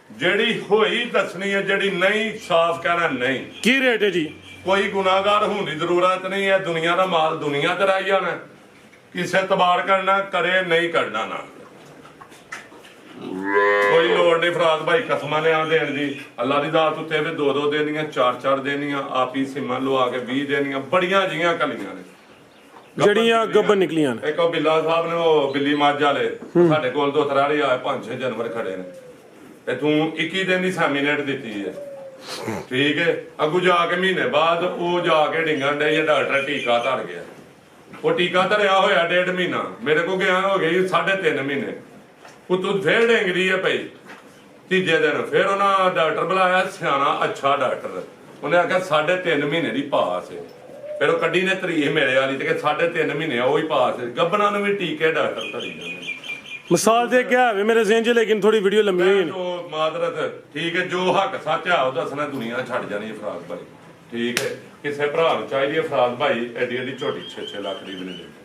ਜਿਹੜੀ ਹੋਈ ਦੱਸਣੀ ਹੈ, ਜਿਹੜੀ ਨਹੀਂ ਸਾਫ਼ ਕਹਿਣਾ ਨਹੀਂ। ਕੀ ਰੇਟ ਹੈ ਜੀ? ਕੋਈ ਗੁਨਾਹਗਾਰ ਹੋਣ ਦੀ ਜ਼ਰੂਰਤ ਨਹੀਂ ਹੈ। ਦੁਨੀਆ ਦਾ ਮਾਲ ਦੁਨੀਆ ਤੇ ਰਹਿ ਜਾਣਾ। ਕਿਸੇ ਤਬਾਰ ਕਰਨਾ ਕਰੇ, ਨਹੀਂ ਕਰਨਾ ਨਾ। ਕੋਈ ਲੋੜ ਨਹੀਂ ਫਰਾਦ ਭਾਈ ਕਸਮਾਂ ਨੇ ਆ ਦੇਣ ਦੀ। ਅੱਲਾ ਦੀ ਦਾਤ ਉੱਤੇ ਵੀ 2-2 ਦੇਣੀਆਂ, 4-4 ਦੇਣੀਆਂ, ਆਪ ਹੀ ਸਿਮਾਂ ਲਵਾ ਕੇ 20 ਦੇਣੀਆਂ। ਬੜੀਆਂ ਜੀਆਂ ਕਲੀਆਂ ਨੇ ਜਿਹੜੀਆਂ ਗੱਬਨ ਨਿਕਲੀਆਂ ਨੇ। ਇੱਕ ਉਹ ਬਿੱਲਾ ਸਾਹਿਬ ਨੇ, ਉਹ ਬਿੱਲੀ ਮੱਝ ਵਾਲੇ ਸਾਡੇ ਕੋਲ ਤੋਂ ਤਰਾੜੇ ਆਏ 5-6 ਜਾਨਵਰ ਖੜੇ ਨੇ ਤੇ ਤੂੰ 21 ਦਿਨ ਦੀ ਸੈਮੀਨੇਟ ਦਿੱਤੀ ਹੈ। ਠੀਕ ਹੈ, ਅੱਗੂ ਜਾ ਕੇ ਮਹੀਨੇ ਬਾਅਦ ਉਹ ਜਾ ਕੇ ਡਿੰਗਣ ਡੇ ਜਾਂ ਡਾਕਟਰ ਟੀਕਾ ਧਰ ਗਿਆ। ਉਹ ਟੀਕਾ ਧਰਿਆ ਹੋਇਆ 1.5 ਮਹੀਨਾ, ਮੇਰੇ ਕੋਲ ਗਿਆ ਹੋ ਗਈ 3.5 ਮਹੀਨੇ। ਉਤੋਂ ਫੇਰ ਡਿੰਗਰੀ ਹੈ ਪਈ। ਤੀਜੇ ਦਿਨ ਫਿਰ ਉਹਨਾਂ ਡਾਕਟਰ ਬੁਲਾਇਆ, ਸਿਆਣਾ ਅੱਛਾ ਡਾਕਟਰ। ਉਹਨੇ ਆਖਿਆ 3.5 ਮਹੀਨੇ ਦੀ ਪਾਸ ਹੈ। ਫਿਰ ਉਹ ਕੱਢੀ ਨੇ ਤਰੀਕ ਮੇਰੇ ਵਾਲੀ ਤੇ 3.5 ਮਹੀਨੇ ਉਹ ਹੀ ਪਾਸ ਹੈ। ਗੱਬਨਾਂ ਨੂੰ ਵੀ ਟੀਕੇ ਡਾਕਟਰ ਧਰੀ ਜਾਂਦੇ। ਮਿਸਾਲ ਦੇ ਕੇ ਆਵੇ ਮੇਰੇ ਜ਼ਿਹਨ 'ਚ, ਲੇਕਿਨ ਥੋੜੀ ਵੀਡੀਓ ਲੰਮੀ ਹੋਈ ਨੇ। ਉਹ ਮਾਦਰਤ ਠੀਕ ਹੈ, ਜੋ ਹੱਕ ਸੱਚ ਆ ਉਹ ਦੱਸਣਾ, ਦੁਨੀਆ ਛੱਡ ਜਾਣੀ ਹੈ ਫਰਾਦ ਭਾਈ। ਠੀਕ ਹੈ, ਕਿਸੇ ਭਰਾ ਨੂੰ ਚਾਹੀਦੀ ਹੈ ਫਰਾਦ ਭਾਈ ਐਡੀ ਐਡੀ ਝੋਟੀ 6-6 ਲੱਖ ਦੀ ਵੀ ਨਹੀਂ ਦਿੰਦੇ।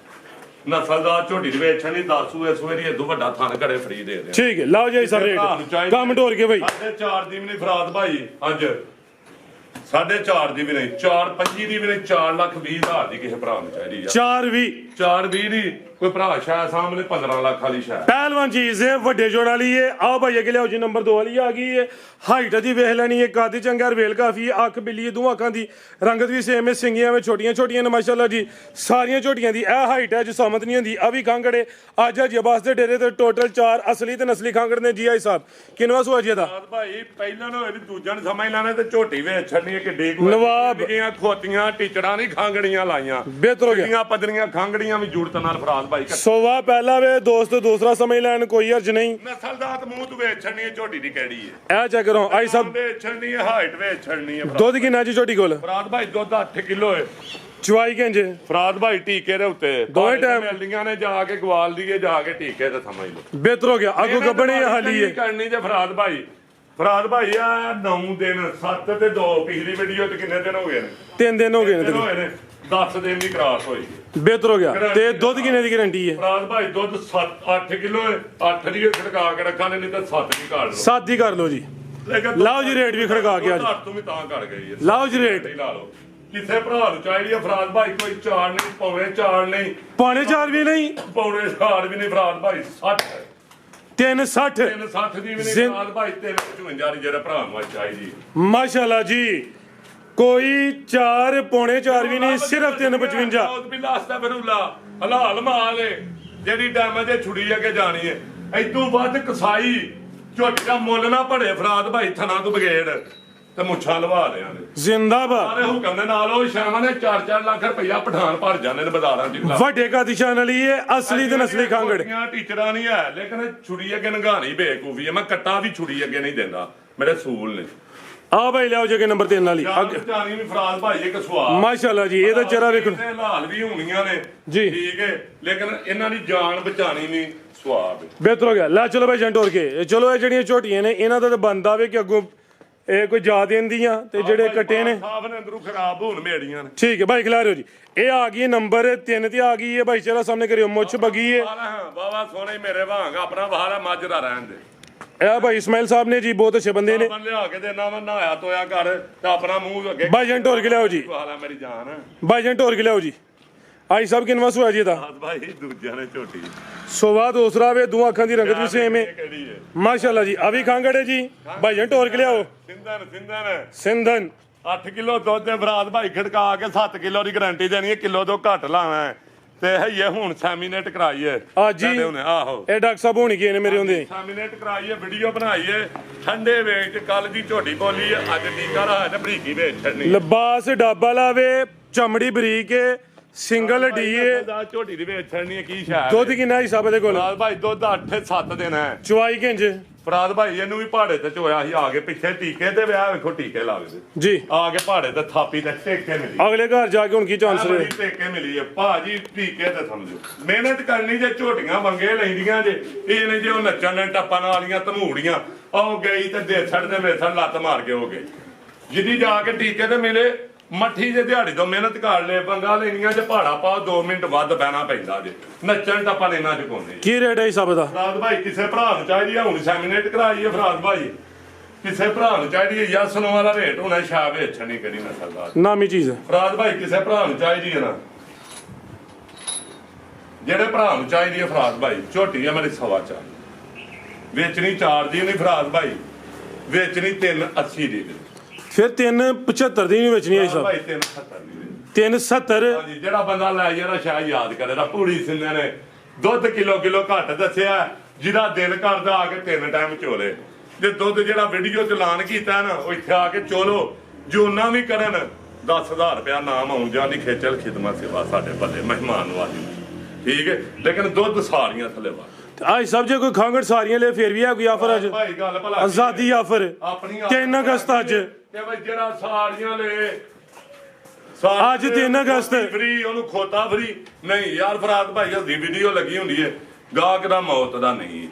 ਨਸਲਦਾਰ ਝੋਟੀ ਦੇ ਵੇਚਣ ਨਹੀਂ 10 ਸੂਏ ਦੀ ਇਦੋਂ ਵੱਡਾ ਥਣ ਘੜੇ ਫਰੀ ਦੇ ਦੇ। ਠੀਕ ਹੈ, ਲਾਓ ਜੀ ਸਰ ਰੇਟ ਕੰਮ ਟੋਰ ਕੇ ਭਾਈ। 4.5 ਦੀ ਵੀ ਨਹੀਂ ਫਰਾਦ ਭਾਈ ਅੱਜ, 4.5 ਦੀ ਵੀ ਨਹੀਂ, 4.25 ਦੀ ਵੀ ਨਹੀਂ, 4,20,000 ਦੀ ਕਿਸੇ ਭਰਾ ਨੂੰ ਚਾਹੀਦੀ ਆ। 4.20 ਦੀ ਕੋਈ ਭਰਾ ਸ਼ਾਇਦ ਸਾਹਮਣੇ 15 ਲੱਖ ਵਾਲੀ ਸ਼ਾਇਦ ਪਹਿਲਵਾਨ ਚੀਜ਼ ਹੈ, ਵੱਡੇ ਜੋੜ ਵਾਲੀ ਹੈ। ਆਓ ਭਾਈ ਅੱਗੇ ਲਿਆਓ ਜੀ, ਨੰਬਰ 2 ਵਾਲੀ ਆ ਗਈ ਹੈ। ਹਾਈਟ ਦੀ ਵੇਖ ਲੈਣੀ ਹੈ, ਕਾਦੀ ਚੰਗਾ, ਰਵੇਲ ਕਾਫੀ ਹੈ, ਅੱਖ ਬਿੱਲੀ, ਦੋਹਾਂ ਅੱਖਾਂ ਦੀ ਰੰਗਤ ਵੀ ਸੇਮ ਹੈ, ਸਿੰਗੀਆਂ ਵਿੱਚ ਛੋਟੀਆਂ ਨੇ ਮਾਸ਼ਾਅੱਲਾ ਜੀ। ਸਾਰੀਆਂ ਝੋਟੀਆਂ ਦੀ ਇਹ ਹਾਈਟ ਹੈ ਜੋ ਸਾਮਤ ਨਹੀਂ ਹੁੰਦੀ। ਆ ਵੀ ਖਾਂਗੜੇ ਅੱਜ ਜੀ ਅਬਾਸ ਦੇ ਡੇਰੇ ਤੇ ਟੋਟਲ 4 ਅਸਲੀ ਤੇ ਨਸਲੀ ਖਾਂਗੜ ਨੇ ਜੀ। ਆਈ ਸਾਹਿਬ ਕਿੰਨਵਾ ਸੂਆ ਜੀ ਦਾ? ਭਾਈ ਪਹਿਲਾਂ ਨੂੰ ਇਹਦੀ ਦੂਜਾ ਨੂੰ ਸਮਝ ਲੈਣਾ ਤੇ ਝੋਟੀ ਵੇਚ ਛੱਡਣੀ ਹੈ ਕਿੱਡੀ ਨਵਾਬ ਦੀਆਂ ਖੋਤੀਆਂ ਟੀਚੜਾਂ ਨਹੀਂ ਖਾਂਗੜੀਆਂ ਲਾਈਆਂ। ਬਿਹਤਰ ਹੋ ਗਿਆ, ਪਦਰੀਆਂ ਖਾਂਗੜੀਆਂ ਵੀ ਜੁੜਤ ਨਾਲ ਫਰਾਦ ਭਾਈ। ਸੋਵਾ ਪਹਿਲਾ ਵੇ ਦੋਸਤ, ਦੂਸਰਾ ਸਮਝ ਲੈਣ, ਕੋਈ ਅਰਜ ਨਹੀਂ। ਨਸਲਦਾਤ ਮੂੰਹ ਤੋਂ ਵੇਚ ਛੱਡਣੀ ਹੈ ਝੋਟੀ ਦੀ ਕਿਹੜੀ ਹੈ ਇਹ ਚੈੱਕ ਕਰੋ। ਆਈ ਸਾਹਿਬ ਵੇਚ ਛੱਡਣੀ ਹੈ, ਹਾਈਟ ਵੇਚ ਛੱਡਣੀ ਹੈ। ਦੁੱਧ ਕਿੰਨਾ ਜੀ ਝੋਟੀ ਕੋਲ? ਫਰਾਦ ਭਾਈ ਦੁੱਧ 8 ਕਿਲੋ ਹੈ। ਚਵਾਈ ਕਿੰਜ? ਫਰਾਦ ਭਾਈ ਟੀਕੇ ਦੇ ਉੱਤੇ ਦੋਵੇਂ ਟਾਈਮ ਮਿਲਦੀਆਂ ਨੇ, ਜਾ ਕੇ ਗਵਾਲ ਦੀਏ ਜਾ ਕੇ ਟੀਕੇ ਤੇ ਸਮਝ ਲਓ। ਬਿਹਤਰ ਹੋ ਗਿਆ, ਅੱਗੋਂ ਗੱਬਣੇ ਹਾਲੀ ਹੈ ਕਰਨੀ ਤੇ ਫਰਾਦ ਭਾਈ ਆ 9 ਦਿਨ 7 ਤੇ 2 ਪਿਛਲੀ ਵੀਡੀਓ ਤੇ ਕਿੰਨੇ ਦਿਨ ਹੋ ਗਏ ਨੇ? 3 ਦਿਨ ਹੋ ਗਏ ਨੇ। 10 ਦਿਨ ਦੀ ਕਰਾਸ ਹੋਈ। ਬਿਹਤਰ ਹੋ ਗਿਆ। ਤੇ ਦੁੱਧ ਕਿੰਨੇ ਦੀ ਗਾਰੰਟੀ ਹੈ? ਫਰਾਦ ਭਾਈ ਦੁੱਧ 8 ਕਿਲੋ ਹੈ। 8 ਦੀ ਖੜਕਾ ਕੇ ਰੱਖਾਂਗੇ, ਨਹੀਂ ਤਾਂ 7 ਦੀ ਕਾੜ ਲਓ। 7 ਦੀ ਕਰ ਲਓ ਜੀ। ਲਾਓ ਜੀ ਰੇਟ ਵੀ ਖੜਕਾ ਕੇ ਅੱਜ ਤੂੰ ਵੀ ਤਾਂ ਕਰ ਗਈ ਹੈ। ਲਾਓ ਜੀ ਰੇਟ ਲਾ ਲਓ। ਕਿਸੇ ਭਰਾ ਨੂੰ ਚਾਹੀਦੀ ਹੈ ਫਰਾਦ ਭਾਈ, ਕੋਈ 4 ਨਹੀਂ, ਪੌਣੇ 4 ਨਹੀਂ, ਪੌਣੇ 4 ਵੀ ਨਹੀਂ, ਪੌਣੇ 4 ਵੀ ਨਹੀਂ। ਫਰਾਦ ਭਾਈ 60 360 360 ਦੀ ਵੀ ਨਹੀਂ। ਫਰਾਦ ਭਾਈ 355 ਦੀ ਜਿਹੜਾ ਭਰਾ ਨੂੰ ਚਾਹੀਦੀ ਮਾਸ਼ਾਅੱਲਾ ਜੀ। ਕੋਈ 4 ਪੌਣੇ 4 ਵੀ ਨਹੀਂ, ਸਿਰਫ 355। ਬਿਲਾਸਤਾ ਬਰੂਲਾ ਹਲਾਲ ਮਾਲ ਹੈ, ਜਿਹੜੀ ਡੈਮੇਜ ਹੈ ਛੁੜੀ ਅੱਗੇ ਜਾਣੀ ਹੈ। ਇਦੋਂ ਵੱਧ ਕਸਾਈ ਝੋਟੀ ਦਾ ਮੁੱਲ ਨਾ ਭੜੇ ਫਰਾਦ ਭਾਈ, ਥਣਾ ਤੋਂ ਬਗੇੜ ਤੇ ਮੁੱਛਾਂ ਲਵਾ ਲਿਆ ਨੇ। ਜ਼ਿੰਦਾਬਾਦ। ਸਾਰੇ ਹੁਕਮ ਦੇ ਨਾਲ ਉਹ ਸ਼ਾਮਾਂ ਨੇ 4-4 ਲੱਖ ਰੁਪਇਆ ਪਠਾਨ ਭਰ ਜਾਂਦੇ ਨੇ ਬਾਜ਼ਾਰਾਂ 'ਚ। ਵੱਡੇ ਕਾਦਿਸ਼ਾਨ ਵਾਲੀ ਹੈ, ਅਸਲੀ ਤੇ ਨਸਲੀ ਖਾਂਗੜ। ਟੀਚਰਾਂ ਨਹੀਂ ਹੈ, ਲੇਕਿਨ ਛੁੜੀ ਅੱਗੇ ਨੰਗਾਣੀ ਬੇਕੂਫੀ ਹੈ। ਮੈਂ ਕੱਟਾ ਵੀ ਛੁੜੀ ਅੱਗੇ ਨਹੀਂ ਦਿੰਦਾ, ਮੇਰੇ ਸੂਲ ਨੇ। ਆ ਭਾਈ ਲਿਆਓ ਜੇ ਕਿ ਨੰਬਰ 3 ਵਾਲੀ ਜਾਨੀ ਵੀ ਫਰਾਜ਼ ਭਾਈ ਇੱਕ ਸਵਾਦ ਮਾਸ਼ਾਅੱਲਾ ਜੀ ਇਹਦਾ ਚਿਹਰਾ ਵੇਖੋ ਲਾਲ ਵੀ ਹੋਣੀਆਂ ਨੇ ਜੀ ਠੀਕ ਹੈ ਲੇਕਿਨ ਇਹਨਾਂ ਦੀ ਜਾਨ ਬਚਾਣੀ ਨਹੀਂ ਸਵਾਦ ਬਿਹਤਰ ਹੋ ਗਿਆ ਲੈ ਚਲੋ ਭਾਈ ਜੰਟ ਹੋਰ ਕੇ ਚਲੋ ਇਹ ਜਿਹੜੀਆਂ ਝੋਟੀਆਂ ਨੇ ਇਹਨਾਂ ਦਾ ਤਾਂ ਬੰਦਾ ਵੇ ਕਿ ਅੱਗੋਂ ਇਹ ਕੋਈ ਜਾ ਦੇਂਦੀਆਂ ਤੇ ਜਿਹੜੇ ਕੱਟੇ ਨੇ ਸਾਫ ਨੇ ਅੰਦਰੋਂ ਖਰਾਬ ਹੋਣ ਮੇੜੀਆਂ ਨੇ ਠੀਕ ਹੈ ਭਾਈ ਖਿਲਾ ਰਹੇ ਹੋ ਜੀ ਇਹ ਆ ਗਈ ਨੰਬਰ 3 ਤੇ ਆ ਗਈ ਹੈ ਭਾਈ ਚਿਹਰਾ ਸਾਹਮਣੇ ਕਰਿਓ ਮੁੱਛ ਬਗੀ ਹੈ ਬਾਬਾ ਸੋਹਣੇ ਮੇਰੇ ਵਾਂਗ ਆਪਣਾ ਵਾਲਾ ਮੱਝ ਦਾ ਰਹਿਣ ਦੇ ਇਹ ਭਾਈ ਇਸਮਾਈਲ ਸਾਹਿਬ ਨੇ ਜੀ ਬਹੁਤ ਅੱਛੇ ਬੰਦੇ ਨੇ ਲਿਆ ਕੇ ਦੇਣਾ ਵਾ ਨਹਾਇਆ ਤੋਇਆ ਕਰ ਤੇ ਆਪਣਾ ਮੂੰਹ ਅੱਗੇ ਭਾਈ ਜੰਟ ਹੋਰ ਕੇ ਲਿਆਓ ਜੀ ਵਾਲਾ ਮੇਰੀ ਜਾਨ ਭਾਈ ਜੰਟ ਹੋਰ ਕੇ ਲਿਆਓ ਜੀ ਆਈ ਸਭ ਕਿਨਵਾ ਸੁਆ ਜੀ ਦਾ ਭਾਈ ਦੂਜਿਆਂ ਨੇ ਝੋਟੀ ਸੋਵਾ ਦੂਸਰਾ ਵੇ ਦੋ ਅੱਖਾਂ ਦੀ ਰੰਗਤ ਵੀ ਸੇਮ ਹੈ ਮਾਸ਼ਾਅੱਲਾ ਜੀ ਅਭੀ ਖਾਂਗੜੇ ਜੀ ਭਾਈ ਜੰਟ ਹੋਰ ਕੇ ਲਿਆਓ ਸਿੰਧਨ 8 ਕਿਲੋ ਦੁੱਧ ਦੇ ਫਰਾਦ ਭਾਈ ਖੜਕਾ ਕੇ 7 ਕਿਲੋ ਦੀ ਗਾਰੰਟੀ ਦੇਣੀ ਹੈ ਕਿਲੋ ਤੋਂ ਘੱਟ ਲਾਣਾ ਤੇ ਹਈਏ ਹੁਣ ਸੈਮੀਨੇਟ ਕਰਾਈਏ ਆ ਜੀ ਆਹੋ ਇਹ ਡਾਕਟਰ ਸਾਹਿਬ ਹੋਣੀ ਗਏ ਨੇ ਮੇਰੇ ਹੁੰਦੇ ਸੈਮੀਨੇਟ ਕਰਾਈਏ ਵੀਡੀਓ ਬਣਾਈਏ ਠੰਡੇ ਵੇਚ ਕੱਲ ਦੀ ਝੋਟੀ ਬੋਲੀ ਅੱਜ ਟੀਕਾ ਲਾ ਤੇ ਬਰੀਕੀ ਵੇਚ ਛੱਡਣੀ ਲਿਬਾਸ ਡਾਬਾ ਲਾਵੇ ਚਮੜੀ ਬਰੀਕ ਸਿੰਗਲ ਡੀਏ ਝੋਟੀ ਦੀ ਵੇਚ ਛੱਡਣੀ ਕੀ ਸ਼ਾਇਦ ਦੁੱਧ ਕਿੰਨਾ ਹਿਸਾਬ ਦੇ ਕੋਲ ਫਰਾਦ ਭਾਈ ਦੁੱਧ 8-7 ਦਿਨ ਹੈ ਚਵਾਈ ਕਿੰਜ ਫਰਾਦ ਭਾਈ ਇਹਨੂੰ ਵੀ ਪਹਾੜੇ ਤੇ ਚੋਇਆ ਸੀ ਆ ਕੇ ਪਿੱਛੇ ਟੀਕੇ ਤੇ ਵਿਆਹ ਵੇਖੋ ਟੀਕੇ ਲੱਗਦੇ ਜੀ ਆ ਕੇ ਪਹਾੜੇ ਤੇ ਥਾਪੀ ਤੇ ਟੇਕੇ ਮਿਲੀ ਅਗਲੇ ਘਰ ਜਾ ਕੇ ਹੁਣ ਕੀ ਚਾਂਸ ਰਹੇ ਟੇਕੇ ਮਿਲੀ ਹੈ ਭਾਜੀ ਟੀਕੇ ਤੇ ਸਮਝੋ ਮਿਹਨਤ ਕਰਨੀ ਜੇ ਝੋਟੀਆਂ ਮੰਗੇ ਲੈਂਦੀਆਂ ਜੇ ਇਹ ਨੇ ਜੇ ਉਹ ਨੱਚਣ ਨੇ ਟੱਪਾਂ ਵਾਲੀਆਂ ਧਮੂੜੀਆਂ ਉਹ ਗਈ ਤੇ ਦੇਸੜ ਦੇ ਮੇਸੜ ਲੱਤ ਮਾਰ ਕੇ ਹੋ ਗਏ ਜਿੱਦੀ ਜਾ ਕੇ ਟੀਕੇ ਤੇ ਮਿਲੇ ਮੱਠੀ ਜੇ ਦਿਹਾੜੀ ਤੋਂ ਮਿਹਨਤ ਕਰ ਲੈ ਪੰਗਾ ਲੈਣੀਆਂ ਜੇ ਪਹਾੜਾ ਪਾਓ 2 ਮਿੰਟ ਵੱਧ ਬਹਿਣਾ ਪੈਂਦਾ ਜੇ ਨੱਚਣ ਟੱਪਾ ਲੈਣਾ ਚੁਕਾਉਂਦੇ ਕੀ ਰੇਟ ਹੈ ਹਿਸਾਬ ਦਾ ਫਰਾਦ ਭਾਈ ਕਿਸੇ ਭਰਾ ਨੂੰ ਚਾਹੀਦੀ ਹੈ ਹੁਣ ਸੈਮੀਨੇਟ ਕਰਾਈ ਹੈ ਫਰਾਦ ਭਾਈ ਕਿਸੇ ਭਰਾ ਨੂੰ ਚਾਹੀਦੀ ਹੈ ਯਸ ਨੋ ਵਾਲਾ ਰੇਟ ਹੋਣਾ ਸ਼ਾਬ ਵੇਚਣ ਨਹੀਂ ਕਰੀ ਨਸਲ ਦਾ ਨਾਮੀ ਚੀਜ਼ ਹੈ ਫਰਾਦ ਭਾਈ ਕਿਸੇ ਭਰਾ ਨੂੰ ਚਾਹੀਦੀ ਹੈ ਨਾ ਜਿਹੜੇ ਭਰਾ ਨੂੰ ਚਾਹੀਦੀ ਹੈ ਫਰਾਦ ਭਾਈ ਝੋਟੀ ਹੈ ਮੇਰੀ 4.5 ਵੇਚਣੀ 4 ਦੀ ਨਹੀਂ ਫਰਾਦ ਭਾਈ ਵੇਚਣੀ 380 ਦੀ ਫਿਰ 375 ਦੀ ਨਹੀਂ ਵੇਚਣੀ ਹੈ ਭਾਈ ਸਾਹਿਬ 370 ਦੀ 370 ਹਾਂਜੀ ਜਿਹੜਾ ਬੰਦਾ ਲੈ ਜਿਹੜਾ ਸ਼ਾਇਦ ਯਾਦ ਕਰੇ ਨਾ ਪੂਰੀ ਸਿੰਧੇ ਨੇ ਦੁੱਧ ਕਿਲੋ ਘੱਟ ਦੱਸਿਆ ਜਿਹਦਾ ਦਿਲ ਕਰਦਾ ਆ ਕੇ 3 ਟਾਈਮ ਚੋਲੇ ਜੇ ਦੁੱਧ ਜਿਹੜਾ ਵੀਡੀਓ ਚ ਐਲਾਨ ਕੀਤਾ ਨਾ ਉਹ ਇੱਥੇ ਆ ਕੇ ਚੋਲੋ ਜੋਨਾ ਵੀ ਕਰਨ 10,000 ਰੁਪਇਆ ਨਾਮ ਆਉਣ ਜਾਣ ਦੀ ਖੇਚਲ ਖਿਦਮਤ ਸੇਵਾ ਸਾਡੇ ਬੱਲੇ ਮਹਿਮਾਨ ਨਵਾਜ਼ੀ ਠੀਕ ਹੈ ਲੇਕਿਨ ਦੁੱਧ ਸਾਰੀਆਂ ਥੱਲੇ ਵਾ ਅੱਜ ਸਭ ਜੇ ਕੋਈ ਖਾਂਗੜ ਸਾਰੀਆਂ ਲੈ ਫਿਰ ਵੀ ਹੈ ਕੋਈ ਆਫਰ ਅੱਜ ਭਾਈ ਗੱਲ ਭਲਾ ਆਜ਼ਾਦੀ ਆਫਰ ਆਪਣੀ 3 ਅਗਸਤ ਅੱਜ ਤੇ ਬਈ ਜਿਹੜਾ ਸਾਰੀਆਂ ਲੈ ਅੱਜ 3 ਅਗਸਤ ਫਰੀ ਉਹਨੂੰ ਖੋਤਾ ਫਰੀ ਨਹੀਂ ਯਾਰ ਫਰਾਦ ਭਾਈ ਦੀ ਵੀਡੀਓ ਲੱਗੀ ਹੁੰਦੀ ਹੈ ਗਾਹਕ ਦਾ ਮੌਤ ਦਾ ਨਹੀਂ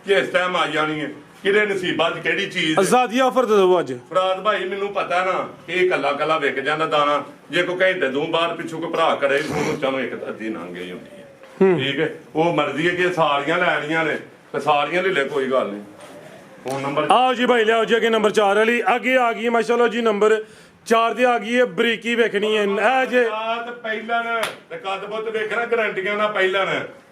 ਕਿਸ ਟਾਈਮ ਆ ਜਾਣੀ ਹੈ ਕਿਹੜੇ ਨਸੀਬਾਂ 'ਚ ਕਿਹੜੀ ਚੀਜ਼ ਆਜ਼ਾਦੀ ਆਫਰ ਦੇ ਦਿਓ ਅੱਜ ਫਰਾਦ ਭਾਈ ਮੈਨੂੰ ਪਤਾ ਨਾ ਇਹ ਕੱਲਾ ਵਿਕ ਜਾਂਦਾ ਦਾਣਾ ਜੇ ਕੋਈ ਘੰਟੇ ਦੂੰ ਬਾਅਦ ਪਿੱਛੋਂ ਕੋਈ ਭਰਾ ਕਰੇ ਉਹਨੂੰ ਚਲੋ ਇੱਕ ਅੱਧੀ ਨੰਗੇ ਹੀ ਹੁੰਦੀ ਹੈ ਠੀਕ ਹੈ ਉਹ ਮਰਜ਼ੀ ਹੈ ਕਿ ਸਾਰੀਆਂ ਲੈਣੀਆਂ ਨੇ ਤੇ ਸਾਰੀਆਂ ਲੈ ਕੋਈ ਗੱਲ ਨਹੀਂ ਫੋਨ ਨੰਬਰ ਆਓ ਜੀ ਭਾਈ ਲਿਆਓ ਜੀ ਅੱਗੇ ਨੰਬਰ 4 ਵਾਲੀ ਅੱਗੇ ਆ ਗਈ ਮਾਸ਼ਾਅੱਲਾ ਜੀ ਨੰਬਰ 4 ਤੇ ਆ ਗਈ ਹੈ ਬਰੀਕੀ ਵੇਖਣੀ ਹੈ ਇਹ ਜੇ ਤੇ ਪਹਿਲਾਂ ਤੇ ਕੱਦ-ਬੁੱਤ ਵੇਖਣਾ ਗਰੰਟੀਆਂ ਨਾਲ ਪਹਿਲਾਂ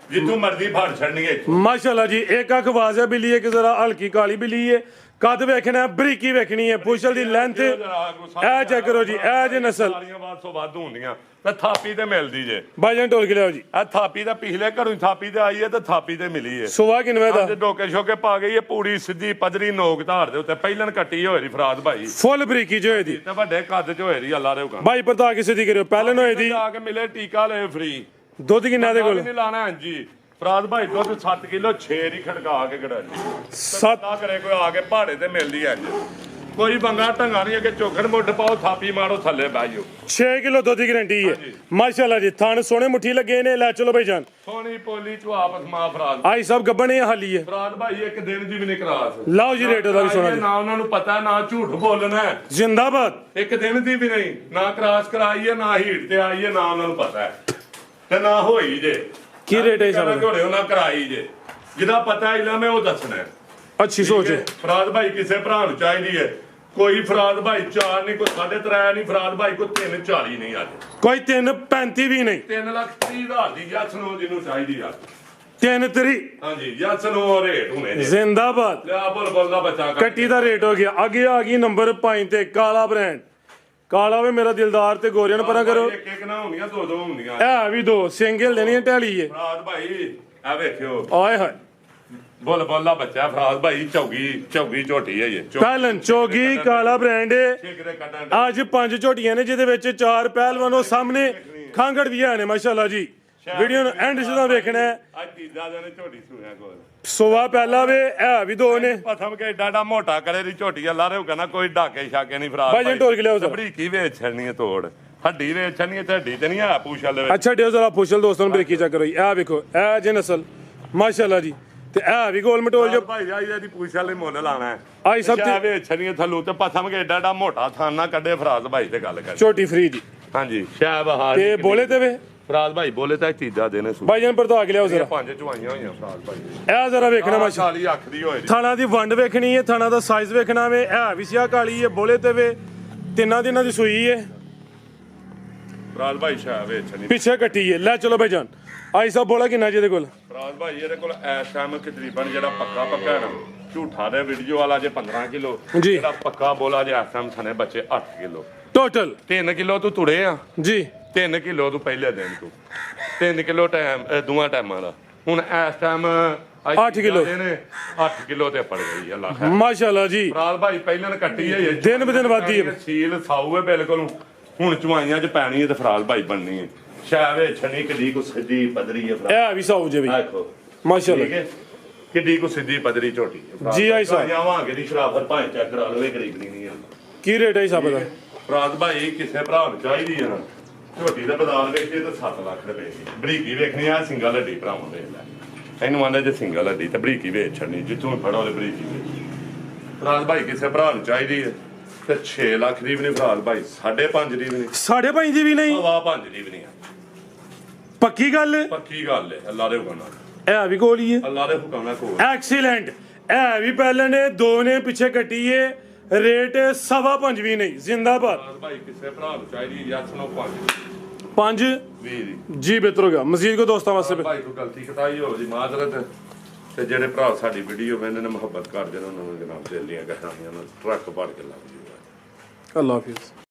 ਜਿੱਥੋਂ ਮਰਜ਼ੀ ਫੜ ਛੱਡਣੀ ਹੈ ਮਾਸ਼ਾਅੱਲਾ ਜੀ ਇੱਕ ਅੱਖ ਵਾਜ਼ਿਹ ਬਿੱਲੀ ਹੈ ਕਿ ਜ਼ਰਾ ਹਲਕੀ ਕਾਲੀ ਬਿੱਲੀ ਹੈ ਕੱਦ ਵੇਖਣਾ ਬਰੀਕੀ ਵੇਖਣੀ ਹੈ ਪੁੱਛਲ ਦੀ ਲੈਂਥ ਇਹ ਚੈੱਕ ਕਰੋ ਜੀ ਇਹ ਜੇ ਨਸਲ ਸਾਰੀਆਂ ਵੱਧ ਹੁੰਦੀਆਂ ਤੇ ਥਾਪੀ ਤੇ ਮਿਲਦੀ ਜੇ ਬਾਜਨ ਢੋਲ ਕੇ ਲਿਆਓ ਜੀ ਇਹ ਥਾਪੀ ਦਾ ਪਿਛਲੇ ਘਰੋਂ ਥਾਪੀ ਤੇ ਆਈ ਹੈ ਤੇ ਥਾਪੀ ਤੇ ਮਿਲੀ ਹੈ ਸੁਵਾ ਕਿਨਵੇਂ ਦਾ ਤੇ ਡੋਕੇ ਸ਼ੋਕੇ ਪਾ ਗਈ ਹੈ ਪੂਰੀ ਸਿੱਧੀ ਪਦਰੀ ਨੋਕ ਧਾਰ ਦੇ ਉੱਤੇ ਪਹਿਲਾਂ ਕੱਟੀ ਹੋਈ ਦੀ ਫਰਾਦ ਭਾਈ ਫੁੱਲ ਬਰੀਕੀ ਜੋ ਇਹਦੀ ਤੇ ਵੱਡੇ ਕੱਦ ਚ ਹੋਈ ਦੀ ਅੱਲਾ ਦੇ ਹੁਕਮ ਭਾਈ ਪਤਾ ਕਿਸੇ ਦੀ ਕਰਿਓ ਪਹਿਲਾਂ ਹੋਏ ਦੀ ਆ ਕੇ ਮਿਲੇ ਟੀਕਾ ਲੈ ਫ੍ਰੀ ਦੁੱਧ ਕਿੰਨਾ ਦੇ ਕੋਲ ਨਹੀਂ ਲਾਣਾ ਹਾਂਜੀ ਫਰਾਦ ਭਾਈ ਦੁੱਧ 7 ਕਿਲੋ 6 ਹੀ ਖੜਕਾ ਕੇ ਗੜਾਲੀ 7 ਨਾ ਕਰੇ ਕੋਈ ਆ ਕੇ ਪਹਾੜੇ ਤੇ ਮਿਲਦੀ ਐ ਕੋਈ ਬੰਗਾ ਢੰਗਾ ਨਹੀਂ ਕਿ ਚੋਖਣ ਮੁੱਢ ਪਾਓ ਥਾਪੀ ਮਾਰੋ ਥੱਲੇ ਬਹਿ ਜਾਓ 6 ਕਿਲੋ ਦੁੱਧ ਦੀ ਗਾਰੰਟੀ ਹੈ ਮਾਸ਼ਾਅੱਲਾ ਜੀ ਥਣ ਸੋਹਣੇ ਮੁੱਠੀ ਲੱਗੇ ਨੇ ਲੈ ਚਲੋ ਭਾਈ ਜਾਨ ਸੋਹਣੀ ਪੋਲੀ ਚ ਆਪਸ ਮਾ ਫਰਾਦ ਆਈ ਸਭ ਗੱਬਣੇ ਹਾਲੀ ਹੈ ਫਰਾਦ ਭਾਈ ਇੱਕ ਦਿਨ ਦੀ ਵੀ ਨਹੀਂ ਕਰਾਸ ਲਾਓ ਜੀ ਰੇਟ ਉਹਦਾ ਵੀ ਸੋਹਣਾ ਨਾ ਉਹਨਾਂ ਨੂੰ ਪਤਾ ਨਾ ਝੂਠ ਬੋਲਣਾ ਜ਼ਿੰਦਾਬਾਦ ਇੱਕ ਦਿਨ ਦੀ ਵੀ ਨਹੀਂ ਨਾ ਕਰਾਸ ਕਰਾਈ ਹੈ ਨਾ ਹੀਟ ਤੇ ਆਈ ਹੈ ਨਾ ਉਹਨਾਂ ਨੂੰ ਪਤਾ ਹੈ ਤੇ ਨਾ ਹੋਈ ਜੇ ਕੀ ਰੇਟ ਹੈ ਸਭ ਘੋੜੇ ਉਹਨਾਂ ਕਰਾਈ ਜੇ ਜਿਹਦਾ ਪਤਾ ਇਲਾ ਮੈਂ ਉਹ ਦੱਸਣਾ ਅੱਛੀ ਸੋਚ ਹੈ ਫਰਾਦ ਭਾਈ ਕਿਸੇ ਭਰਾ ਨੂੰ ਚਾਹੀਦੀ ਹੈ ਕੋਈ ਫਰਾਦ ਭਾਈ 4 ਨਹੀਂ ਕੋਈ 3.5 ਨਹੀਂ ਫਰਾਦ ਭਾਈ ਕੋਈ 3.40 ਨਹੀਂ ਅੱਜ ਕੋਈ 3.35 ਵੀ ਨਹੀਂ 3,30,000 ਦੀ ਜੱਸ ਨੂੰ ਜਿਹਨੂੰ ਚਾਹੀਦੀ ਆ 3.3 ਹਾਂਜੀ ਜੱਸ ਨੂੰ ਰੇਟ ਹੁਣੇ ਨੇ ਜ਼ਿੰਦਾਬਾਦ ਲਿਆ ਬੁਲਬੁਲ ਦਾ ਬੱਚਾ ਕੱਟੀ ਦਾ ਰੇਟ ਹੋ ਗਿਆ ਅੱਗੇ ਆ ਗਈ ਨੰਬਰ 5 ਤੇ ਕਾਲਾ ਬ੍ਰਾਂਡ ਕਾਲਾ ਵੇ ਮੇਰਾ ਦਿਲਦਾਰ ਤੇ ਗੋਰਿਆਂ ਨੂੰ ਪਰਾਂ ਕਰੋ ਇੱਕ ਇੱਕ ਨਾ ਹੁੰਦੀਆਂ ਦੋ ਦੋ ਹੁੰਦੀਆਂ ਇਹ ਵੀ 2 ਸਿੰਗਲ ਲੈਣੀ ਢਾਲੀ ਹੈ ਫਰਾਦ ਭਾਈ ਆ ਵੇਖਿਓ ਆਏ ਹਾਏ ਬੁਲਬੁਲ ਦਾ ਬੱਚਾ ਫਰਾਦ ਭਾਈ ਚੌਗੀ ਝੋਟੀ ਹੈ ਇਹ ਪਹਿਲਨ ਚੋਗੀ ਕਾਲਾ ਬ੍ਰਾਂਡ ਛੇਕਰੇ ਕੱਢਣ ਅੱਜ 5 ਝੋਟੀਆਂ ਨੇ ਜਿਹਦੇ ਵਿੱਚ 4 ਪਹਿਲਵਾਨੋਂ ਸਾਹਮਣੇ ਖਾਂਗੜ ਵੀ ਨੇ ਮਾਸ਼ਾਅੱਲਾ ਜੀ ਵੀਡੀਓ ਨੂੰ ਐਂਡ ਸੁਦਾ ਵੇਖਣਾ ਹੈ ਅੱਜ ਤੀਜਾ ਦਿਨ ਝੋਟੀ ਸੂਇਆ ਕੋਲ ਸੋਵਾ ਪਹਿਲਾ ਵੇ ਇਹ ਵੀ ਦੋ ਨੇ ਪਥਮ ਕੇ ਏਡਾ ਮੋਟਾ ਕਰੇ ਦੀ ਝੋਟੀ ਆ ਲਾਰੇ ਕਹਿੰਦਾ ਕੋਈ ਢਾਕੇ ਛਾਕੇ ਨਹੀਂ ਫਰਾਰ ਭਾਈ ਢੋਲ ਕੇ ਲਿਆਓ ਜ਼ਰਾ। ਬਰੀਕੀ ਵੇਚ ਛੜਨੀ ਤੋੜ ਹੱਡੀ ਵੇਚ ਛੜਨੀ ਤੇ ਹੱਡੀ ਤੇ ਨਹੀਂ ਆ ਪੂਛਲ ਦੇ ਵਿੱਚ ਅੱਛਾ ਦਿਓ ਜ਼ਰਾ ਪੁੱਛਲ ਦੋਸਤਾਂ ਨੂੰ ਬਰੀਕੀ ਚੈੱਕ ਕਰੋ ਜੀ ਇਹ ਵੇਖੋ ਇਹ ਜੇ ਨਸਲ ਮਾਸ਼ਾਅੱਲਾ ਜੀ ਤੇ ਇਹ ਵੀ ਗੋਲ ਮਟੋਲ ਜੋ ਭਾਈ ਆਈ ਇਹਦੀ ਪੂਛਲ ਲਈ ਮੁੱਲ ਲਾਣਾ ਹੈ ਆਈ ਸਭ ਤੇ ਵੇਚ ਛੜਨੀ ਥੱਲੂ ਤੇ ਪਥਮ ਕੇ ਏਡਾ ਮੋਟਾ ਥਾਨਾ ਕੱਢੇ ਫਰਾਜ਼ ਭਾਈ ਤੇ ਗੱਲ ਕਰ ਛੋਟੀ ਫਰੀ ਜੀ ਹਾਂਜੀ ਸ਼ਾਬ ਹਾਂ ਤੇ ਬੋਲੇ ਤੇ ਵੇ ਫਰਾਜ਼ ਭਾਈ ਬੋਲੇ ਤਾਂ ਚੀਜ਼ਾਂ ਦੇਣੇ ਸੂ ਭਾਈ ਜਾਨ ਪਰਤਾ ਕੇ ਲਿਆਓ ਜ਼ਰਾ ਪੰਜ ਚੁਆਈਆਂ ਹੋਈਆਂ ਫਰਾਜ਼ ਭਾਈ ਇਹ ਜ਼ਰਾ ਵੇਖਣਾ ਮਾਸ਼ਾ ਕਾਲੀ ਅੱਖ ਦੀ ਹੋਏ ਥਾਣਾ ਦੀ ਵੰਡ ਵੇਖਣੀ ਹੈ ਥਾਣਾ ਦਾ ਸਾਈਜ਼ ਵੇਖਣਾ ਵੇ ਇਹ ਵੀ ਸਿਆ ਕਾਲੀ ਹੈ ਬੋਲੇ ਤੇ ਵੇ ਤਿੰਨਾਂ ਦਿਨਾਂ ਦੀ ਸੂਈ ਹੈ ਫਰਾਜ਼ ਭਾਈ ਸ਼ਾਬ ਵੇਚ ਛੜਨੀ ਪਿੱਛੇ ਕੱਟੀ ਹੈ ਲੈ ਚਲੋ ਭਾਈ ਜਾਨ ਆਈ ਸਾਹਿਬ ਬੋਲਾ ਕਿੰਨਾ ਜੀ ਇਹਦੇ ਕੋਲ ਫਰਾਜ਼ ਭਾਈ ਇਹਦੇ ਕੋਲ ਇਸ ਟਾਈਮ ਤਕਰੀਬਨ ਜਿਹੜਾ ਪੱਕਾ ਹੈ ਨਾ ਝੂਠਾ ਦੇ ਵੀਡੀਓ ਵਾਲਾ ਜੇ 15 ਕਿਲੋ ਜੀ। ਜਿਹੜਾ ਪੱਕਾ ਬੋਲਾ ਜੇ ਇਸ ਟਾਈਮ ਥਨੇ ਬੱਚੇ 8 ਕਿਲੋ ਟੋਟਲ 3 ਕਿਲੋ ਤੂੰ ਤੁੜੇ ਆ ਜੀ 3 ਕਿਲੋ ਤੂੰ ਪਹਿਲੇ ਦਿਨ ਤੂੰ 3 ਕਿਲੋ ਟਾਈਮ ਦੋਵਾਂ ਟਾਈਮਾਂ ਦਾ ਹੁਣ ਇਸ ਟਾਈਮ 8 ਕਿਲੋ। 8 ਕਿਲੋ ਤੇ ਪੜ ਗਈ ਅੱਲਾ ਖੈਰ ਮਾਸ਼ਾਅੱਲਾ ਜੀ ਫਰਾਜ਼ ਭਾਈ ਪਹਿਲਾਂ ਨੇ ਕੱਟੀ ਹੈ ਦਿਨ ਬ ਦਿਨ ਵੱਧਦੀ ਹੈ ਸੀਲ ਸਾਊ ਹੈ ਬਿਲਕੁਲ ਹੁਣ ਚੁਆਈਆਂ 'ਚ ਪੈਣੀ ਹੈ ਤੇ ਫਰਾਜ਼ ਭਾਈ ਬਣਨੀ ਹੈ ਸ਼ਾਵੇ ਛਣੀ ਕਿੱਡੀ ਕੋ ਸਿੱਧੀ ਪਦਰੀ ਹੈ ਫਰਾਜ਼ ਇਹ ਵੀ ਸਾਊ ਜੇ ਵੀ ਦੇਖੋ ਠੀਕ ਮਾਸ਼ਾਅੱਲਾ ਹੈ ਕਿੱਡੀ ਕੋ ਸਿੱਧੀ ਪਦਰੀ ਝੋਟੀ ਹੈ ਜੀ ਆਈ ਸਾਹਿਬ। ਆਵਾਂਗੇ ਦੀ ਸ਼ਰਾਫਤ ਭਾਵੇਂ ਚੈੱਕ ਕਰਾ ਲਵੇ ਗਰੀਬਣੀ ਨਹੀਂ ਹੈ ਕੀ ਰੇਟ ਹੈ ਇਸ ਦਾ ਫਰਾਜ਼ ਭਾਈ ਕਿਸੇ ਭਰਾ ਨੂੰ ਚਾਹੀਦੀ ਹੈ ਨਾ ਝੋਟੀ ਦਾ ਬਦਾਲ ਵੇਖੀਏ ਤਾਂ 7 ਲੱਖ ਰੁਪਏ ਦੀ ਬਰੀਕੀ ਵੇਖਣੀ ਆ ਸਿੰਗਲ ਹੱਡੀ ਭਰਾਵਾਂ ਦੇ ਲੈ ਇਹਨੂੰ ਆਂਦੇ ਜੇ ਸਿੰਗਲ ਹੱਡੀ ਤੇ ਬਰੀਕੀ ਵੇਚ ਛੱਡਣੀ ਜਿੱਥੋਂ ਵੀ ਫੜੋ ਤੇ ਬਰੀਕੀ ਵੇਚ ਫਰਾਜ਼ ਭਾਈ ਕਿਸੇ ਭਰਾ ਨੂੰ ਚਾਹੀਦੀ ਹੈ ਤੇ 6 ਲੱਖ ਦੀ ਵੀ ਨਹੀਂ ਫਰਾਜ਼ ਭਾਈ 5.5 ਦੀ ਵੀ ਨਹੀਂ 5.5 ਦੀ ਵੀ ਨਹੀਂ ਹਵਾ 5 ਦੀ ਵੀ ਨਹੀਂ ਪੱਕੀ ਗੱਲ ਹੈ ਪੱਕੀ ਗੱਲ ਹੈ ਅੱਲਾ ਦੇ ਹੁਕਮ ਨਾਲ ਇਹ ਵੀ ਕੋਲੀ ਹੈ ਅੱਲਾ ਦੇ ਹੁਕਮ ਨਾਲ ਕੋਲ ਐਕਸੀਲੈਂਟ ਇਹ ਵੀ ਪਹਿਲੇ ਨੇ ਦੋ ਨੇ ਪਿੱਛੇ ਕੱਟੀ ਏ ਰੇਟ 5.5 ਵੀ ਨਹੀਂ ਜ਼ਿੰਦਾਬਾਦ ਫਰਾਜ਼ ਭਾਈ ਕਿਸੇ ਭਰਾ ਨੂੰ ਚਾਹੀਦੀ ਯਾਰ ਸੁਣੋ 5 20 ਦੀ ਜੀ ਬਿਹਤਰ ਹੋ ਗਿਆ ਮਜ਼ੀਦ ਕੋ ਦੋਸਤਾਂ ਵਾਸਤੇ ਭਾਈ ਕੋਈ ਗਲਤੀ ਕਤਾਈ ਹੋ ਜੀ ਮਾਜ਼ਰਤ ਤੇ ਜਿਹੜੇ ਭਰਾ ਸਾਡੀ ਵੀਡੀਓ ਵੇਖਦੇ ਨੇ ਮੁਹੱਬਤ ਕਰਦੇ ਨੇ ਉਹਨਾਂ ਨੂੰ ਜਨਾਬ ਦੇ ਲੀਆਂ ਕਹਾਣੀਆਂ ਨੂੰ ਟਰੱਕ ਭਰ ਕੇ ਲੱਗ ਜੂਗਾ ਅੱਲਾਹ ਹਾਫਿਜ਼